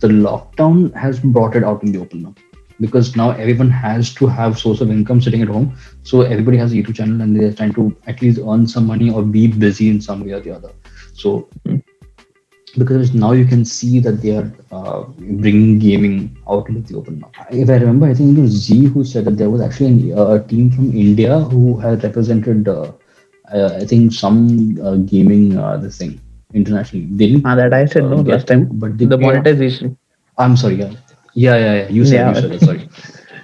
The lockdown has brought it out in the open now because now everyone has to have source of income sitting at home. So everybody has a YouTube channel and they're trying to at least earn some money or be busy in some way or the other. So because now you can see that they are bringing gaming out into the open now. If I remember, I think it was Z who said that there was actually a team from India who had represented, I think, some gaming this thing internationally. They didn't That I said no get last time. to, but they. The monetization. I'm sorry, yeah, yeah. You said, Yeah. you said that. Sorry.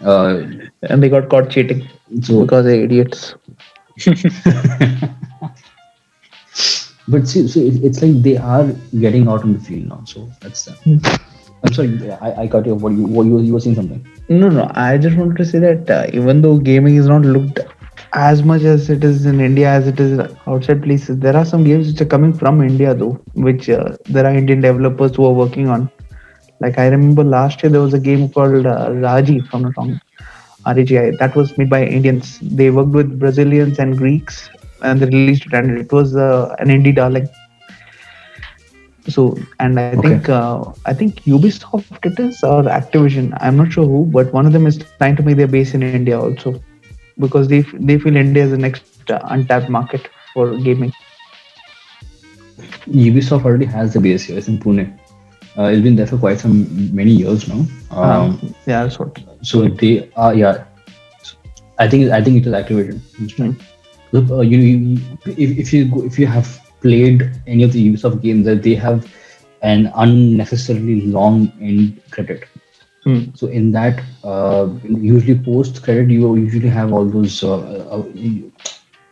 Uh, And they got caught cheating so because they're idiots. but see, so it's like they are getting out in the field now. So that's that. I'm sorry, I cut you off. You were saying something. No. I just wanted to say that even though gaming is not looked as much as it is in India as it is outside places, there are some games which are coming from India though, which there are Indian developers who are working on. Like I remember last year there was a game called Raji, if I'm not wrong, RAGI. That was made by Indians. They worked with Brazilians and Greeks, and they released it, and it was an indie darling. So, and Okay. I think Ubisoft it is or Activision. I'm not sure who, but one of them is trying to make their base in India also because they feel India is the next untapped market for gaming. Ubisoft already has the base here. It's in Pune. It's been there for quite some many years now. Yeah, that's what. So they are, yeah. I think it is Activision. Hmm. Look, if you have played any of the Ubisoft games, that they have an unnecessarily long end credit. Hmm. So in that, usually post credit, you usually have all those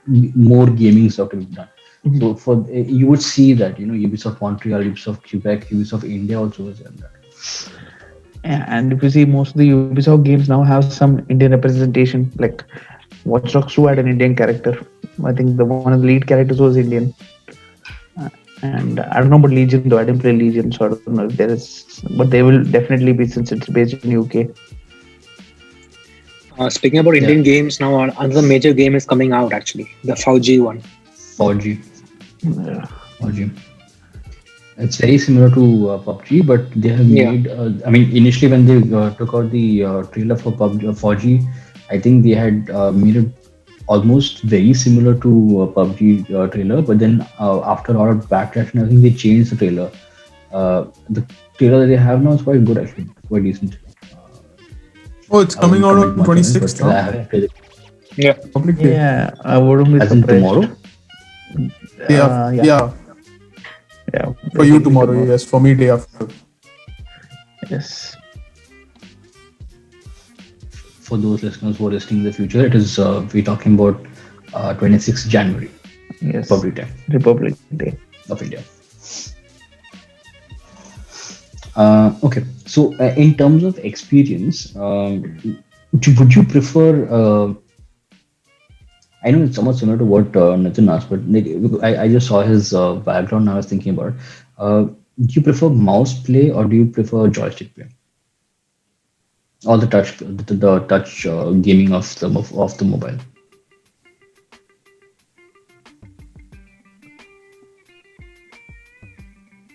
more gaming stuff to be done. Mhm. So for you would see that Ubisoft Montreal, Ubisoft Quebec, Ubisoft India also is in that. Yeah, and if you see, most of the Ubisoft games now have some Indian representation. Like Watch Dogs 2 had an Indian character. I think the one of the lead characters was Indian. And I don't know about Legion though. I didn't play Legion, so I don't know if there is. But they will definitely be since it's based in UK. Speaking about Yeah. Indian games, now another major game is coming out actually, the Fauji one. 4G. Yeah. 4G. It's very similar to PUBG, but they have Yeah. made. I mean, initially when they took out the trailer for PUBG 4G, I think they had made it almost very similar to PUBG trailer. But then after a lot of backlash, and I think they changed the trailer. The trailer that they have now is quite good actually, quite decent. Oh, it's I coming won't out comment on much on it, 26th, but I huh? haven't played it. Yeah. Public day. Yeah, I wouldn't be As in surprised. tomorrow. Yeah, Yeah. yeah. For you tomorrow, yes. For me, day after. Yes. For those listeners who are listening in the future, it is we're talking about 26th January, Yes. Public Day Republic Day. of India. Okay, so in terms of experience, would you prefer I know it's somewhat similar to what Nitin asked, but like, I just saw his background and I was thinking about it. Do you prefer mouse play or do you prefer joystick play? Or the touch gaming of the mobile?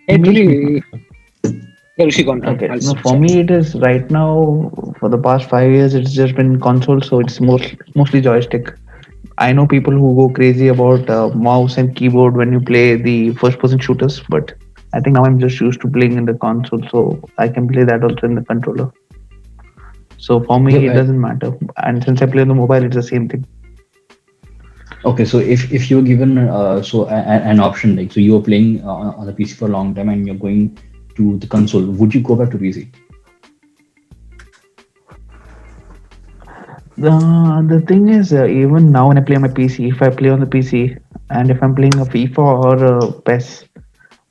For It me, really. Yeah, Rishi, gone. okay, I'll no, stop. for me it is right now. For the past 5 years, it's just been console, so it's mostly joystick. I know people who go crazy about mouse and keyboard when you play the first-person shooters, but I think now I'm just used to playing in the console, so I can play that also in the controller. So for Yeah, me, it doesn't matter. And since I play on the mobile, it's the same thing. okay, so if you're given an option, like so you were playing on the PC for a long time and you're going to the console, would you go back to PC? The thing is, even now when I play on my PC, if I play on the PC and if I'm playing a FIFA or a PES,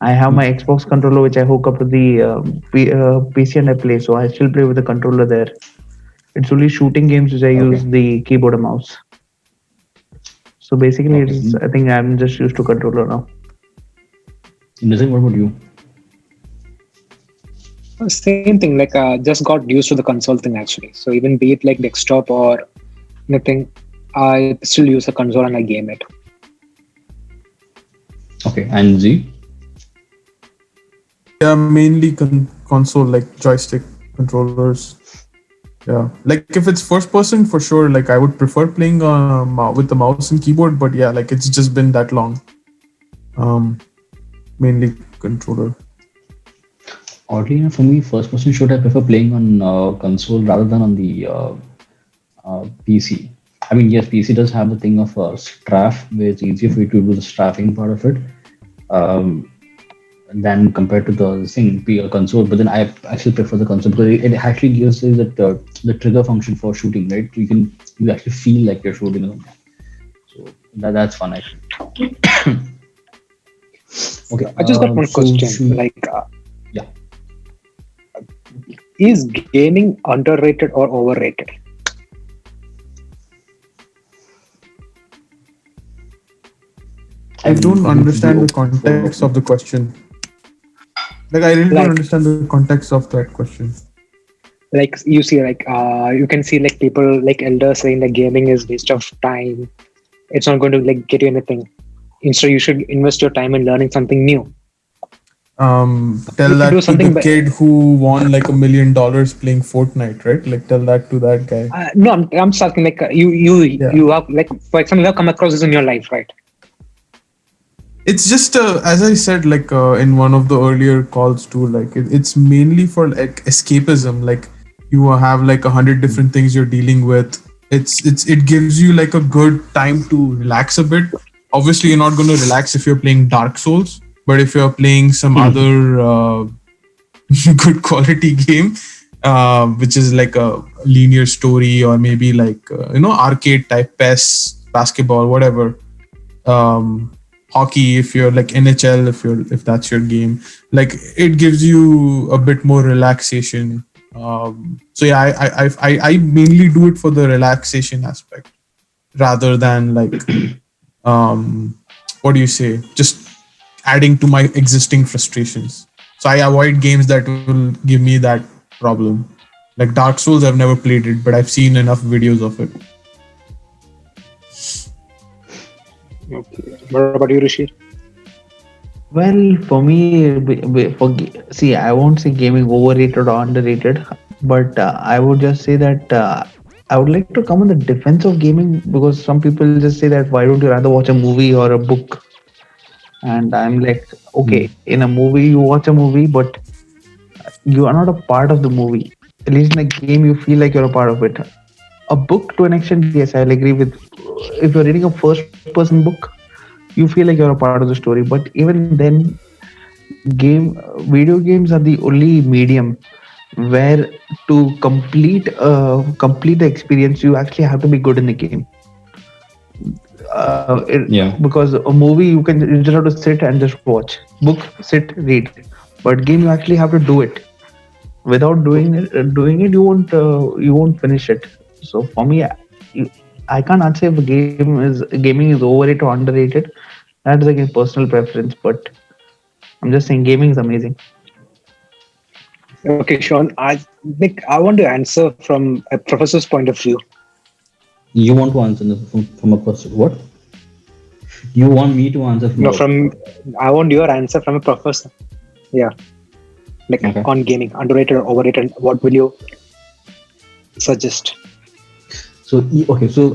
I have my Xbox controller which I hook up to the PC and I play. So I still play with the controller there. It's only shooting games which I Okay, use the keyboard and mouse. So basically, okay. it's I think I'm just used to controller now. Nitin, what about you? Same thing. Like, just got used to the console thing actually. So even be it like desktop or anything, I still use the console and I game it. Okay, and Z? Yeah, mainly console like joystick controllers. Yeah, like if it's first person for sure. Like I would prefer playing with the mouse and keyboard, but yeah, like it's just been that long. Um, Mainly controller. Oddly enough, for me, first person shooter, I prefer playing on console rather than on the PC. I mean, yes, PC does have the thing of strafe, where it's easier for you to do the strafing part of it um, than compared to the thing, console. But then I actually prefer the console because it actually gives you that the trigger function for shooting, right? You actually feel like you're shooting something. So that's fun actually. Okay, I just got one so question. shoot, Like, yeah. is gaming underrated or overrated? I I'm don't going to be understand the context of the question. Like I really don't Like, understand the context of that question. you see, like, you can see like people like elders saying that gaming is waste of time. It's not going to like get you anything. Instead, you should invest your time in learning something new. Tell You should do that to the something. kid who won like $1 million playing Fortnite, right? Like tell that to that guy. No, I'm just asking. Like, Yeah. you have like, for example, you have come across this in your life, right? It's just as I said, like in one of the earlier calls too, like it's mainly for like escapism. Like you have like 100 different things you're dealing with. It gives you like a good time to relax a bit. Obviously you're not going to relax if you're playing Dark Souls, but if you're playing some other good quality game, which is like a linear story, or maybe like arcade type PES, basketball, whatever, hockey, if you're like NHL, if that's your game, like it gives you a bit more relaxation. So yeah, I mainly do it for the relaxation aspect rather than like what do you say, just adding to my existing frustrations. So I avoid games that will give me that problem. Like Dark Souls, I've never played it, but I've seen enough videos of it. Okay. What about you, Rishi? Well, for me, see, I won't say gaming overrated or underrated, but I would just say that I would like to come on the defense of gaming because some people just say that why don't you rather watch a movie or a book? And I'm like, okay, in a movie you watch a movie, but you are not a part of the movie. At least in a game, you feel like you're a part of it. A book, to an extent, yes, I'll agree with. If you're reading a first-person book, you feel like you're a part of the story. But even then, video games are the only medium where to complete the experience, you actually have to be good in the game. Yeah. Because a movie you just have to sit and just watch. Book, sit, read. But game you actually have to do it. Without doing it, you won't finish it. So for me, you, I can't answer if gaming is overrated or underrated. That's again personal preference, but I'm just saying gaming is amazing. Okay, Sean. I want to answer from a professor's point of view. You want to answer from a person? What? You want me to answer from No, what? from I want your answer from a professor. Yeah, like Okay. on gaming, underrated or overrated. What will you suggest? So okay, so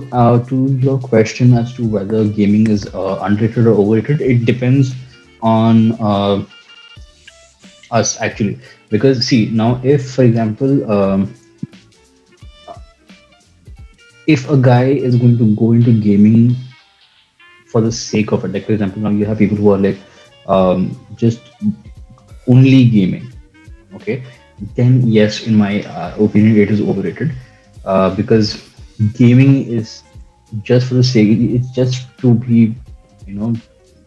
to your question as to whether gaming is underrated or overrated, it depends on us actually. Because see now, if for example, if a guy is going to go into gaming for the sake of it, like for example, now you have people who are like just only gaming, okay, then yes, in my opinion, it is overrated because gaming is just for the sake. It's just to be, you know,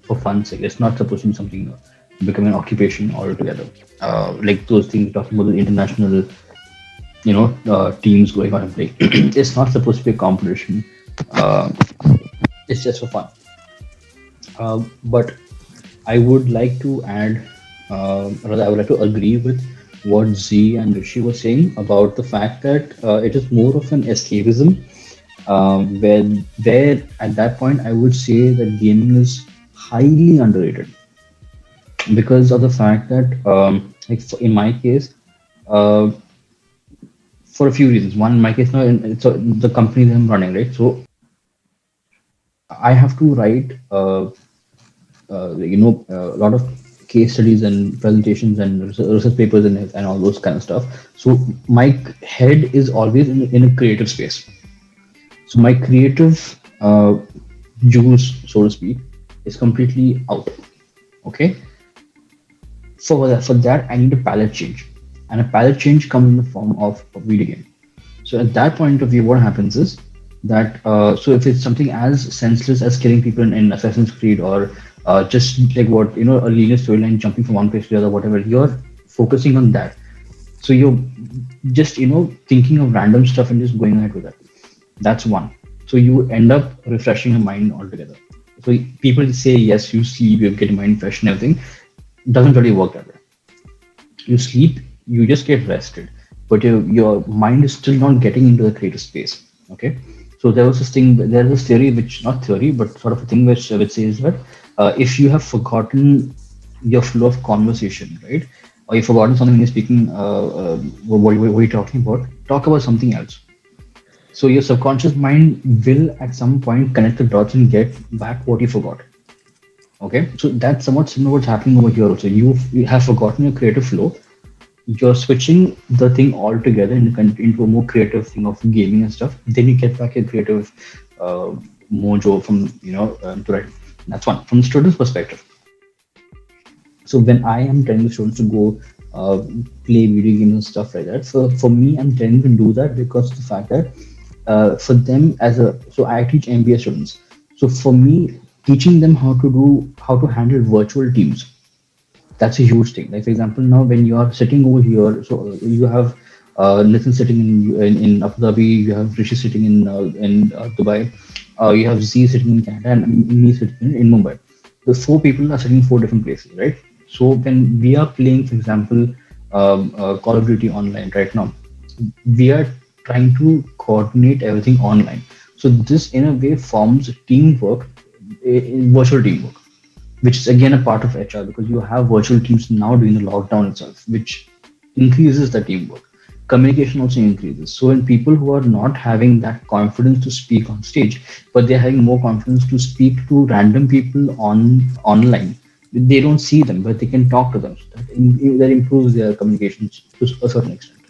for fun's sake. It's not supposed to be something become an occupation altogether. Like those things talking about the international, teams going out and playing. It's not supposed to be a competition. Uh, it's just for fun. But I would like to add, rather, I would like to agree with what Z and Rishi were saying about the fact that it is more of an escapism. Where at that point I would say that gaming is highly underrated because of the fact that, in my case, uh, for a few reasons. One, in my case now, so the company that I'm running, right? So I have to write a lot of case studies and presentations and research papers and all those kind of stuff. So my head is always in a creative space. So my creative juice, so to speak, is completely out. Okay. For that, I need a palette change, and a palette change comes in the form of a video game. So at that point of view, what happens is that so if it's something as senseless as killing people in Assassin's Creed or just like what a linear storyline jumping from one place to the other, whatever, you're focusing on that. So you're just thinking of random stuff and just going ahead with that. That's one. So you end up refreshing your mind altogether. So people say yes, you sleep, you get your mind fresh and everything. Doesn't really work that way. You sleep, you just get rested, but your mind is still not getting into the creative space. Okay, so there's this theory, which not theory, but sort of a thing which says that if you have forgotten your flow of conversation, right, or you've forgotten something when you're speaking, what you're talking about, talk about something else. So your subconscious mind will at some point connect the dots and get back what you forgot. Okay, so that's somewhat similar what's happening over here also. You have forgotten your creative flow, you're switching the thing altogether into a more creative thing of gaming and stuff. Then you get back your creative uh, mojo from to write. That's one from the student's perspective. So when I am telling the students to go play video games and stuff like that, for me, I'm telling them to do that because of the fact that for them I teach MBA students. So for me, teaching them how to handle virtual teams, that's a huge thing. Like for example, now when you are sitting over here, so you have Nitin sitting in Abu Dhabi, you have Rishi sitting in Dubai, you have Z sitting in Canada, and me sitting in Mumbai. The four people are sitting in four different places, right? So when we are playing, for example, Call of Duty online right now, we are trying to coordinate everything online. So this in a way forms teamwork, virtual teamwork, which is again a part of HR because you have virtual teams now during the lockdown itself, which increases the teamwork. Communication also increases. So when people who are not having that confidence to speak on stage, but they're having more confidence to speak to random people online, they don't see them, but they can talk to them. So that improves their communication to a certain extent.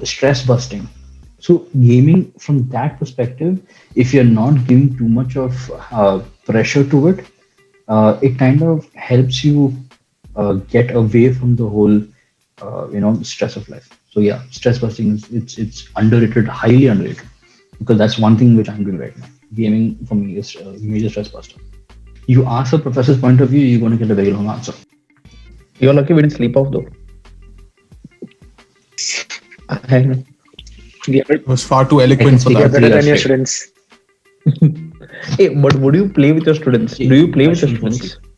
Stress busting. So gaming from that perspective, if you're not giving too much of pressure to it, it kind of helps you get away from the whole stress of life. So yeah, stress busting is it's underrated, highly underrated, because that's one thing which I'm doing right now. Gaming for me is a major stress buster. You ask a professor's point of view, you're going to get a very long answer. You're lucky we didn't sleep off though. I know. We are, He was far too I can eloquent for speak we are of that. better three than hours your straight. students. Hey, but would you play with your students? Do you play with your Question firstly. students?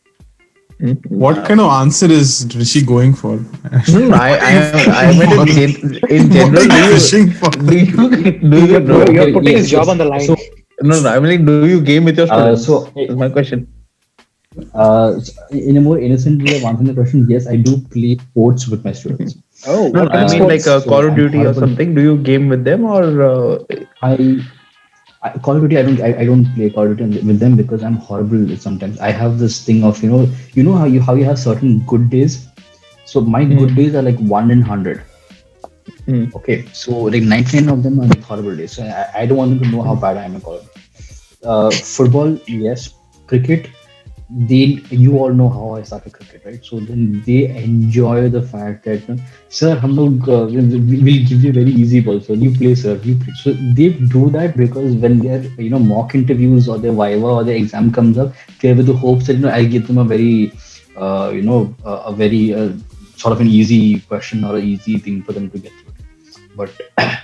Hmm? What kind of answer is Rishi going for? No, no, What are you I fishing meant for? in What are general. you fishing for? Do you do you You're, know? you're Okay, putting his yes, job on yes. the line. So, No, no, I mean, like, do you game with your students? so Is my question. in a more innocent way of answering the question, yes, I do play sports with my students. Oh, No, no, what kind I of mean like sports? Call So of I'm Duty or horrible. something. Do you game with them or? I Call of Duty, I don't play Call of Duty with them because I'm horrible sometimes. I have this thing of how you have certain good days. So my good Hmm, days are like 1 in 100. hmm, Okay, so like 99 of them are like horrible days. So I don't want them to know how bad I am at Call of Duty. Football, yes. Cricket, you all know how I started cricket, right? So then they enjoy the fact that, sir, we'll give you a very easy ball, so you play, sir. You play. So they do that because when their mock interviews or their viva or their exam comes up, they're with the hopes that I give them a very a very sort of an easy question or an easy thing for them to get through. But I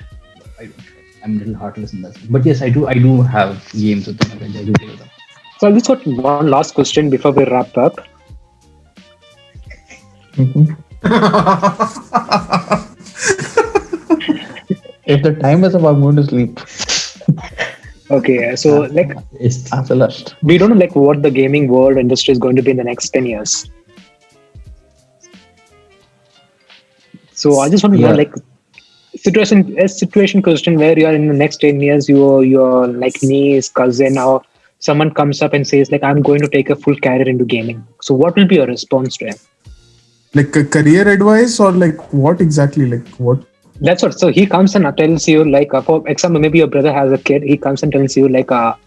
don't. I'm a little heartless in that. But yes, I do have games with them. I do play with them. So I just got one last question before we wrap up. mhm. If the time is up, I'm going to sleep. Okay, so like It's Answer last. we don't know like what the gaming world industry is going to be in the next 10 years. So I just want to know yeah. like situation question where you are in the next 10 years, your like niece, cousin, or someone comes up and says like I'm going to take a full career into gaming. So what will be your response to him? Like a career advice or like what exactly? Like what? That's what. So he comes and tells you like for example, maybe your brother has a kid. He comes and tells you like I'm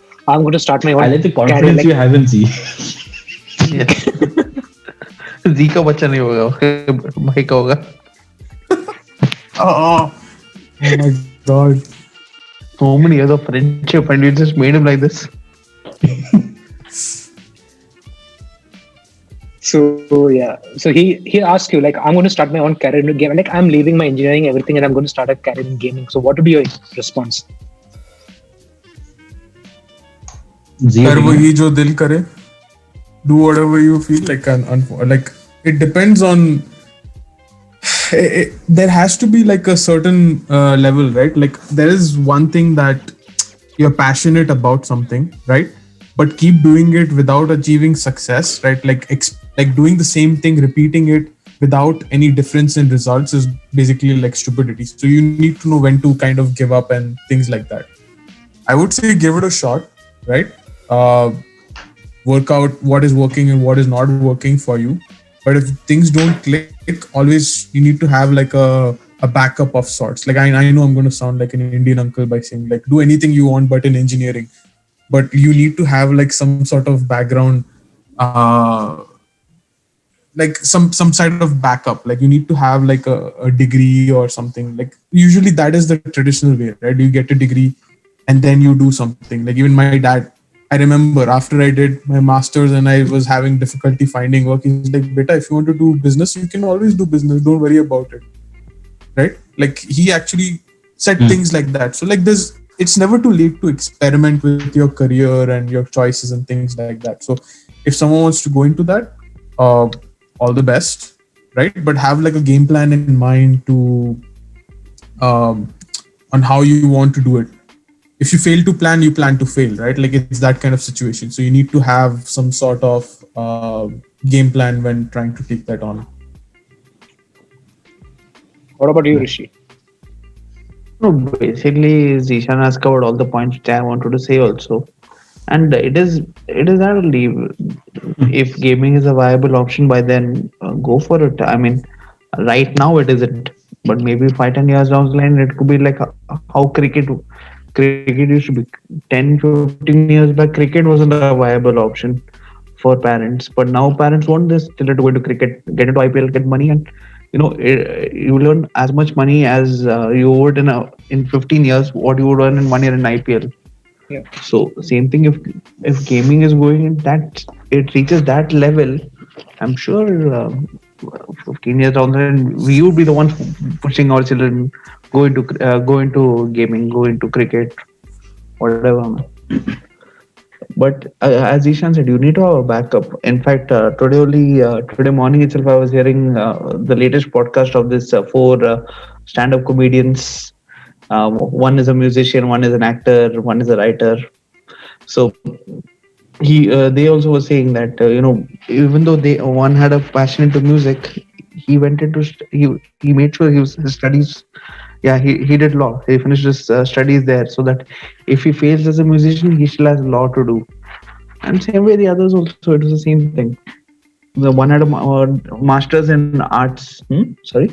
going to start my I own like the career. confidence Like you have in Z. Yes. जी का बच्चा नहीं होगा भाई का होगा Oh my god. so many years of friendship and you just made him like this. so yeah. So he asks you like I'm going to start my own career in gaming. Like I'm leaving my engineering everything and I'm going to start a career in gaming. So what would be your response? Z कर opinion. वही जो दिल करे. Do whatever you feel like. Like it depends on. There has to be like a certain level, right? Like there is one thing that you're passionate about something, right? But keep doing it without achieving success, right? Like doing the same thing, repeating it without any difference in results is basically like stupidity. So you need to know when to kind of give up and things like that. I would say give it a shot, right? Work out what is working and what is not working for you. But if things don't click, always you need to have like a backup of sorts. Like I know I'm going to sound like an Indian uncle by saying like do anything you want but in engineering. But you need to have like some sort of background, like some side of backup. Like you need to have like a degree or something. Like usually that is the traditional way, right? You get a degree and then you do something. Like even my dad, I remember after I did my masters and I was having difficulty finding work, he's like, beta, if you want to do business, you can always do business, don't worry about it, right? Like he actually said things like that. So like there's, it's never too late to experiment with your career and your choices and things like that. So if someone wants to go into that, all the best, right? But have like a game plan in mind to on how you want to do it. If you fail to plan, you plan to fail, right? Like it's that kind of situation. So you need to have some sort of game plan when trying to take that on. What about you, Rishi? No, basically, Zishan has covered all the points which I wanted to say also. And it is actually, if gaming is a viable option by then, go for it. I mean, right now it isn't, but maybe 5-10 years down the line, it could be like how cricket used to be 10-15 years back. Cricket wasn't a viable option for parents, but now parents want this children to go into cricket, get into IPL, get money, and you will earn as much money as you would in 15 years what you would earn in 1 year in IPL. Yeah. So same thing, if gaming is going in that, it reaches that level, I'm sure 15 years down the line we would be the ones pushing our children go into gaming, go into cricket, whatever, man. But as Ishan said, you need to have a backup. In fact, today morning itself, I was hearing the latest podcast of this four stand-up comedians. One is a musician, one is an actor, one is a writer. So they also were saying that even though they one had a passion into music, he went into he made sure his studies. Yeah, he did law. He finished his studies there, so that if he fails as a musician, he still has law to do. And same way the others also, it was the same thing. The one had a master's in arts. Sorry.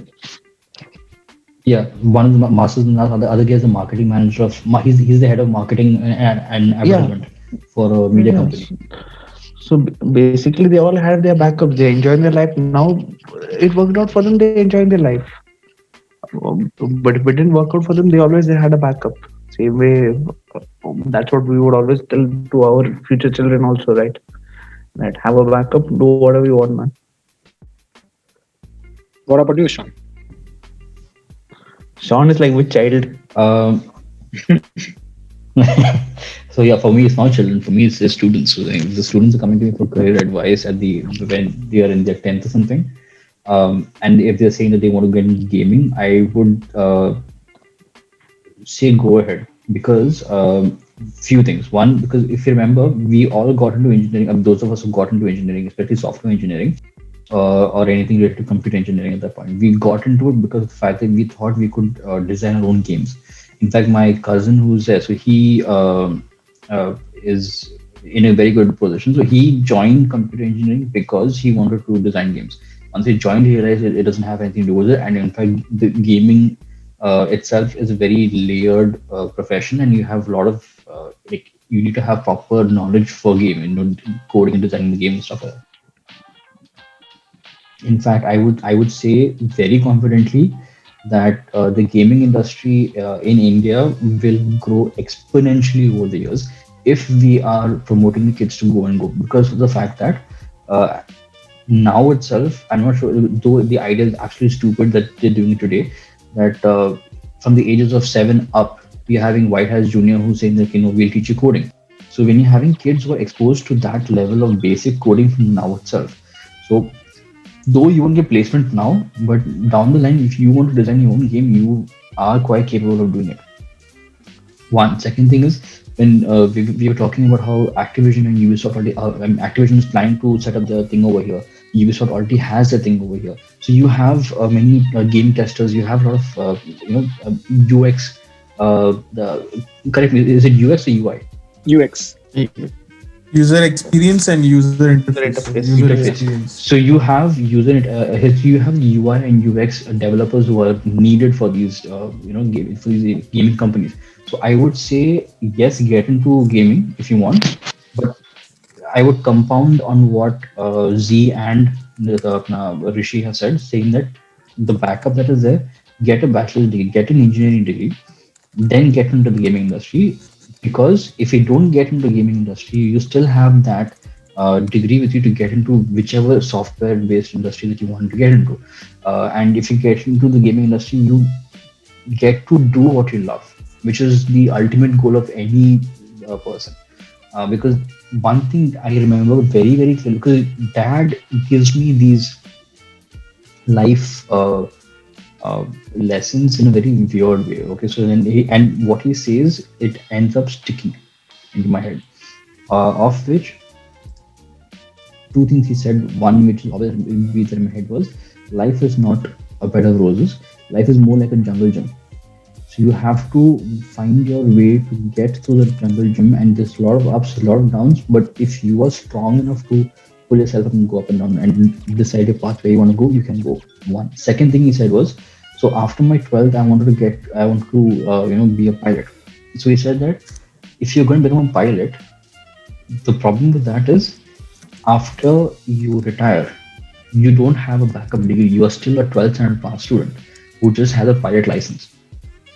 Yeah, one of the masters in that, the other guy is the marketing manager of. He's the head of marketing and Yeah. advertisement for a media company. Yes. So basically, they all had their backups. They enjoying their life. Now it worked out for them. They enjoying their life. But if it didn't work out for them, they had a backup. Same way, that's what we would always tell to our future children also, right? That have a backup, do whatever you want, man. What about you, Sean? Sean is like which child? Um, so yeah, for me it's not children. For me it's the students. So the students are coming to me for career advice at the when they are in their 10th or something. And if they're saying that they want to get into gaming, I would say go ahead because few things. One, because if you remember, we all got into engineering. Those of us who got into engineering, especially software engineering, or anything related to computer engineering at that point, we got into it because of the fact that we thought we could design our own games. In fact, my cousin who's there, so he is in a very good position. So he joined computer engineering because he wanted to design games. Once he joined, he realized it doesn't have anything to do with it, and in fact, the gaming itself is a very layered profession, and you have a lot of like you need to have proper knowledge for gaming, coding and designing the game and stuff like that. In fact, I would say very confidently that the gaming industry in India will grow exponentially over the years if we are promoting the kids to go because of the fact that uh, now itself, I'm not sure, though the idea is actually stupid that they're doing it today, that from the ages of 7 up, we're having White House Junior who's saying that, we'll teach you coding. So when you're having kids who are exposed to that level of basic coding from now itself, so though you won't get placement now, but down the line, if you want to design your own game, you are quite capable of doing it. One. Second thing is when we were talking about how Activision and Ubisoft already, Activision is planning to set up their thing over here. Ubisoft already has their thing over here. So you have many game testers. You have a lot of UX. Correct me. Is it UX or UI? UX. User experience and user interface. interface. User Interface. experience. So you have you have UI and UX developers who are needed for these for these gaming companies. So I would say yes, get into gaming if you want, but I would compound on what Z and Rishi have said, saying that the backup that is there, get a bachelor's degree, get an engineering degree, then get into the gaming industry. Because if you don't get into the gaming industry, you still have that degree with you to get into whichever software-based industry that you want to get into. And if you get into the gaming industry, you get to do what you love, which is the ultimate goal of any person. Because one thing I remember very, very clearly, because dad gives me these life lessons in a very weird way. Okay, so then and what he says, it ends up sticking into my head. Of which two things he said. One, which is always beats in my head, was life is not a bed of roses. Life is more like a jungle gym. So you have to find your way to get through the jungle gym, and there's a lot of ups, a lot of downs. But if you are strong enough to pull yourself up and go up and down and decide your path where you want to go, you can go. One. Second thing he said was, so after my 12th, I want to be a pilot. So he said that if you're going to become a pilot, the problem with that is after you retire, you don't have a backup degree. You are still a 12th standard pass student who just has a pilot license.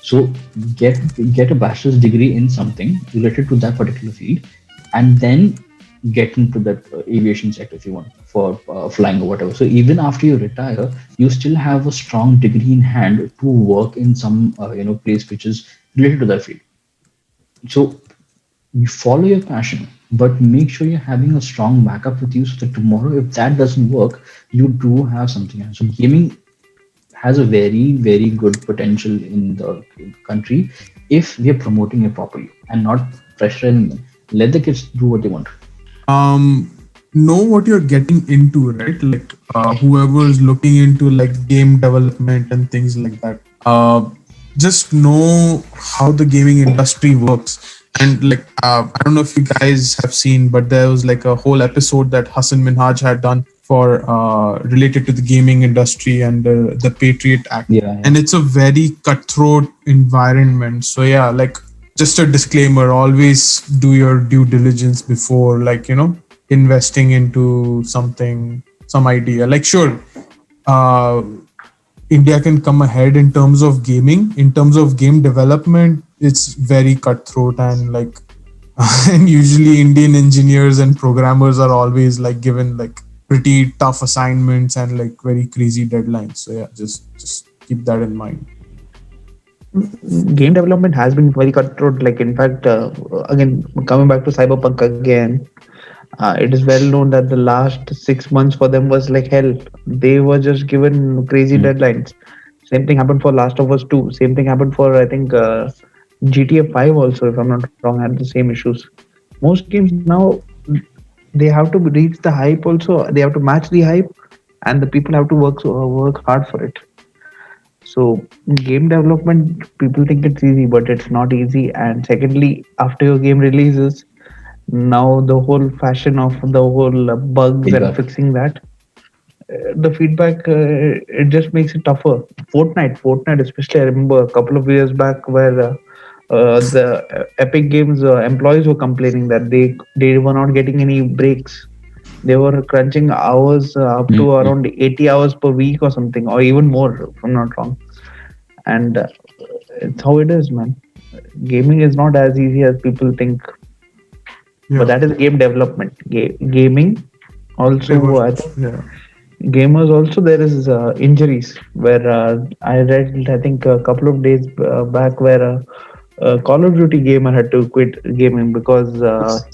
So get a bachelor's degree in something related to that particular field, and then get into that aviation sector if you want for flying or whatever. So even after you retire, you still have a strong degree in hand to work in some place which is related to that field. So you follow your passion, but make sure you're having a strong backup with you so that tomorrow, if that doesn't work, you do have something else. So gaming has a very, very good potential in the country if we are promoting it properly and not pressuring them. Let the kids do what they want. um know what you're getting into, right? Like whoever is looking into like game development and things like that, just know how the gaming industry works. And like I don't know if you guys have seen, but there was like a whole episode that Hassan Minhaj had done for related to the gaming industry and the Patriot Act. Yeah, yeah. And it's a very cutthroat environment. So yeah, like just a disclaimer, always do your due diligence before, like, investing into something, some idea. Like sure, uh India can come ahead in terms of gaming. In terms of game development, it's very cutthroat, and like and usually Indian engineers and programmers are always like given like pretty tough assignments and like very crazy deadlines. So yeah, just keep that in mind. Game development has been very cutthroat. Like, in fact, again, coming back to Cyberpunk again, it is well known that the last 6 months for them was like hell. They were just given crazy Mm. deadlines. Same thing happened for Last of Us 2. Same thing happened for, I think, GTA 5 also, if I'm not wrong, had the same issues. Most games now, they have to reach the hype also. They have to match the hype, and the people have to work hard for it. So game development, people think it's easy, but it's not easy. And secondly, after your game releases, now the whole fashion of the whole bugs and Feedback. fixing that, the feedback, it just makes it tougher. Fortnite, especially. I remember a couple of years back where the Epic Games employees were complaining that they were not getting any breaks. They were crunching hours up to Mm. around 80 hours per week or something, or even more, if I'm not wrong. And it's how it is, man. Gaming is not as easy as people think, but Yeah. that is game development. Gaming also, I think, Yeah. gamers also, there is injuries where I read, I think, a couple of days back where a Call of Duty gamer had to quit gaming because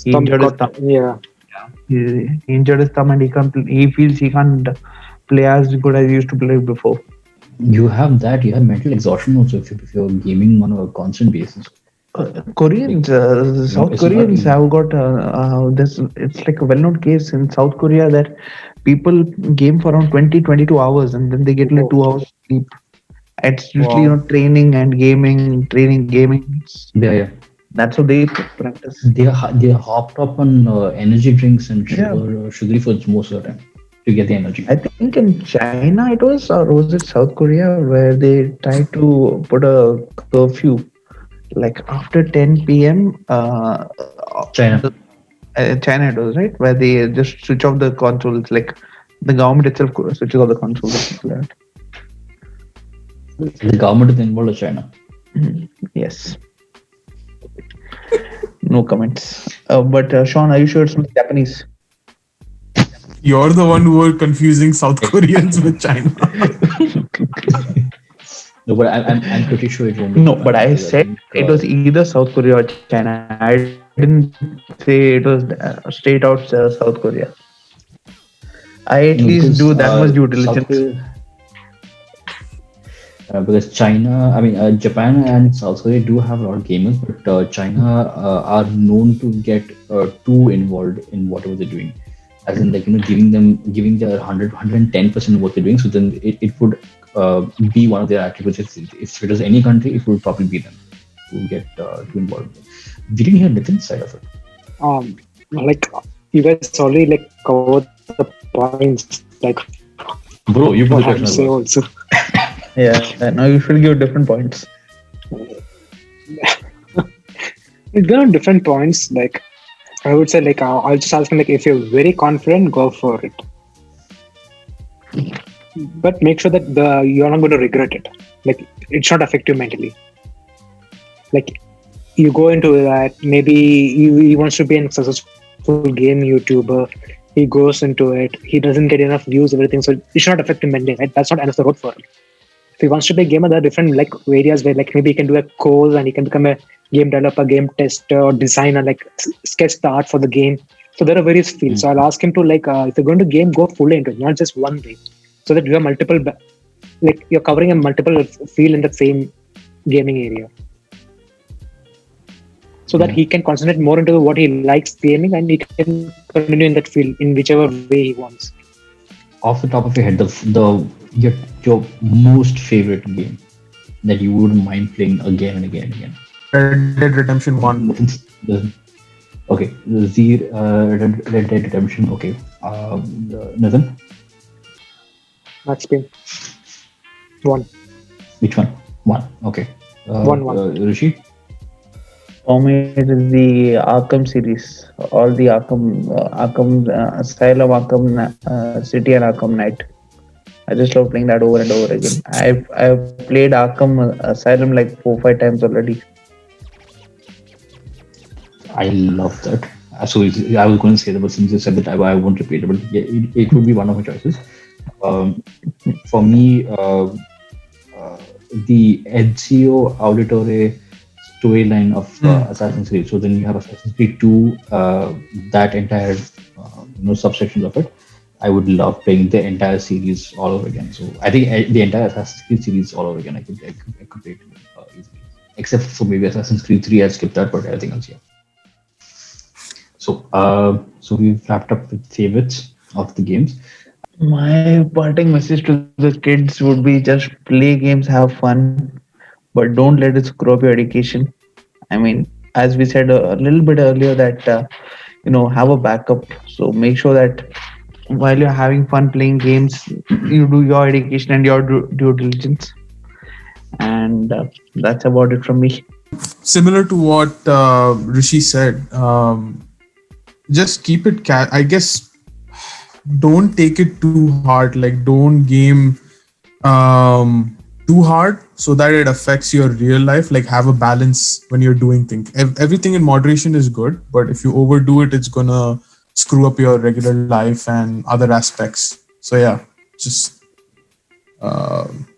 he Some injured his got, thumb. yeah. He injured his thumb, and he feels he can't play as good as he used to play before. You have that. You have mental exhaustion also if you're gaming on a constant basis. Like, Koreans, South it's not Koreans easy. have got this. It's like a well-known case in South Korea that people game for around 20-22 hours, and then they get like Oh, 2 hours sleep. It's usually, wow. training and gaming, training, gaming. Yeah, yeah. That's how they practice. They are hopped up on energy drinks and Yeah, sugary foods most of the time to get the energy. I think in China it was, or was it South Korea, where they tried to put a curfew, like after 10 p.m. China. China it was, right, where they just switch off the consoles, like the government itself switches off the consoles and things like that. The government is involved in China. Yes, no comments. But Sean, are you sure it's not Japanese? You're the one who were confusing South Koreans with China. No, but I'm pretty sure it won't be No, Japan but I because I said think it was either South Korea or China. I didn't say it was straight out South Korea. I at least do that much due diligence. South Korea, because China, I mean, Japan and South Korea do have a lot of gamers, but China are known to get too involved in whatever they're doing, as in like giving their 110% of what they're doing. So then it would be one of their attributes. If it was any country, it would probably be them who get too involved. We didn't hear Nitin's side of it. Like you guys already like covered the points. Like Bro, you put what the I question as say well. also. Yeah, now you should give different points. There are different points. Like I would say, like I'll just ask him, like if you're very confident, go for it. But make sure that you're not going to regret it. Like it's not affect you mentally. Like you go into that, maybe he wants to be a successful successful game YouTuber. He goes into it. He doesn't get enough views, everything. So it should not affect him mentally, right? That's not another road for him. If he wants to be a gamer, there are different like areas where like maybe he can do a course and he can become a game developer, game tester, or designer, like sketch the art for the game. So there are various fields. So I'll ask him to like if you're going to game, go fully into it, not just one way, so that you have multiple like you're covering a multiple field in the same gaming area, so that Yeah. he can concentrate more into what he likes gaming and he can continue in that field in whichever way he wants. Off the top of your head, your most favorite game that you wouldn't mind playing again and again and again. Red Dead Redemption 1. The- okay, Red Dead Redemption. Okay, Nathan, Max Payne 1. which one? One. Okay. 1. Rishi. For me, it is the Arkham series, all the Arkham Asylum, Arkham City, and Arkham Knight. I just love playing that over and over again. I've played Arkham Asylum like 4 5 times already. I love that. I was going to say that, but since you said that, I won't repeat it. But yeah, it would be one of my choices. For me, the Ezio Auditore storyline of Assassin's Creed. So then you have Assassin's Creed 2, that entire subsections of it. I would love playing the entire series all over again. So I think the entire Assassin's Creed series all over again. I could play it easily. Except for maybe Assassin's Creed 3, I'd skip that, but everything else, yeah. So we've wrapped up with favorites of the games. My parting message to the kids would be just play games, have fun, but don't let it screw up your education. I mean, as we said a little bit earlier, that have a backup. So make sure that while you're having fun playing games, you do your education and your due diligence. And that's about it from me. Similar to what Rishi said, just keep it I guess don't take it too hard. Like don't game too hard so that it affects your real life. Like have a balance when you're doing things. Everything in moderation is good, but if you overdo it, it's gonna screw up your regular life and other aspects. So yeah, just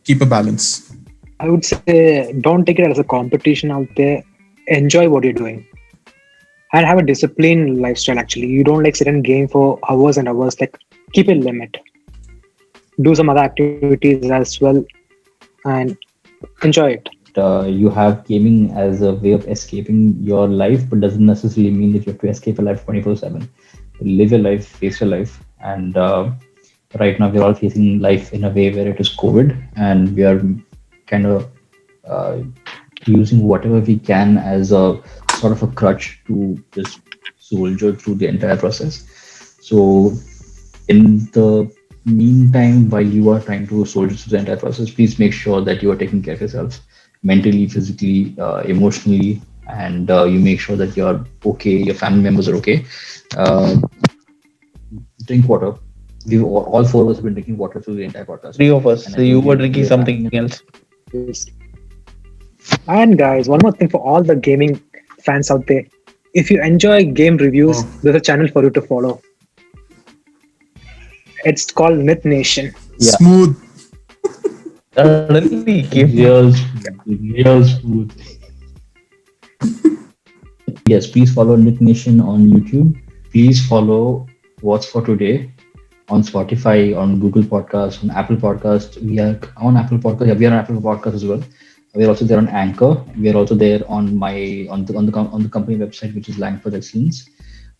keep a balance. I would say don't take it as a competition out there. Enjoy what you're doing and have a disciplined lifestyle. Actually, you don't like sit and game for hours and hours. Like keep a limit. Do some other activities as well and enjoy it. You have gaming as a way of escaping your life, but doesn't necessarily mean that you have to escape your life 24/7. Live your life, face your life, and right now we're all facing life in a way where it is COVID, and we are kind of uh, using whatever we can as a sort of a crutch to just soldier through the entire process. So, in the meantime, while you are trying to soldier through the entire process, please make sure that you are taking care of yourself mentally, physically, emotionally, and you make sure that you're okay, your family members are okay. Uh, Drink water. All four of us have been drinking water through the entire podcast, Three of us. and I So you think were drinking something else. Yes. And guys, one more thing for all the gaming fans out there. If you enjoy game reviews, there's a channel for you to follow. It's called Myth Nation. Yeah. Smooth. Suddenly came. Real smooth. Yes, please follow Nick Nation on YouTube. Please follow What's for Today on Spotify, on Google Podcasts, on Apple Podcasts. We are on Apple Podcasts. Yeah, we are on Apple Podcasts as well. We are also there on Anchor. We are also there on the company website, which is Langford Excellence.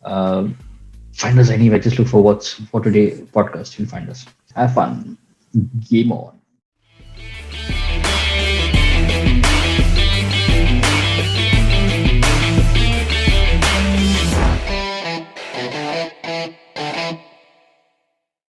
Uh, Find us anywhere. Just look for What's for Today podcast. You'll find us. Have fun. Game on.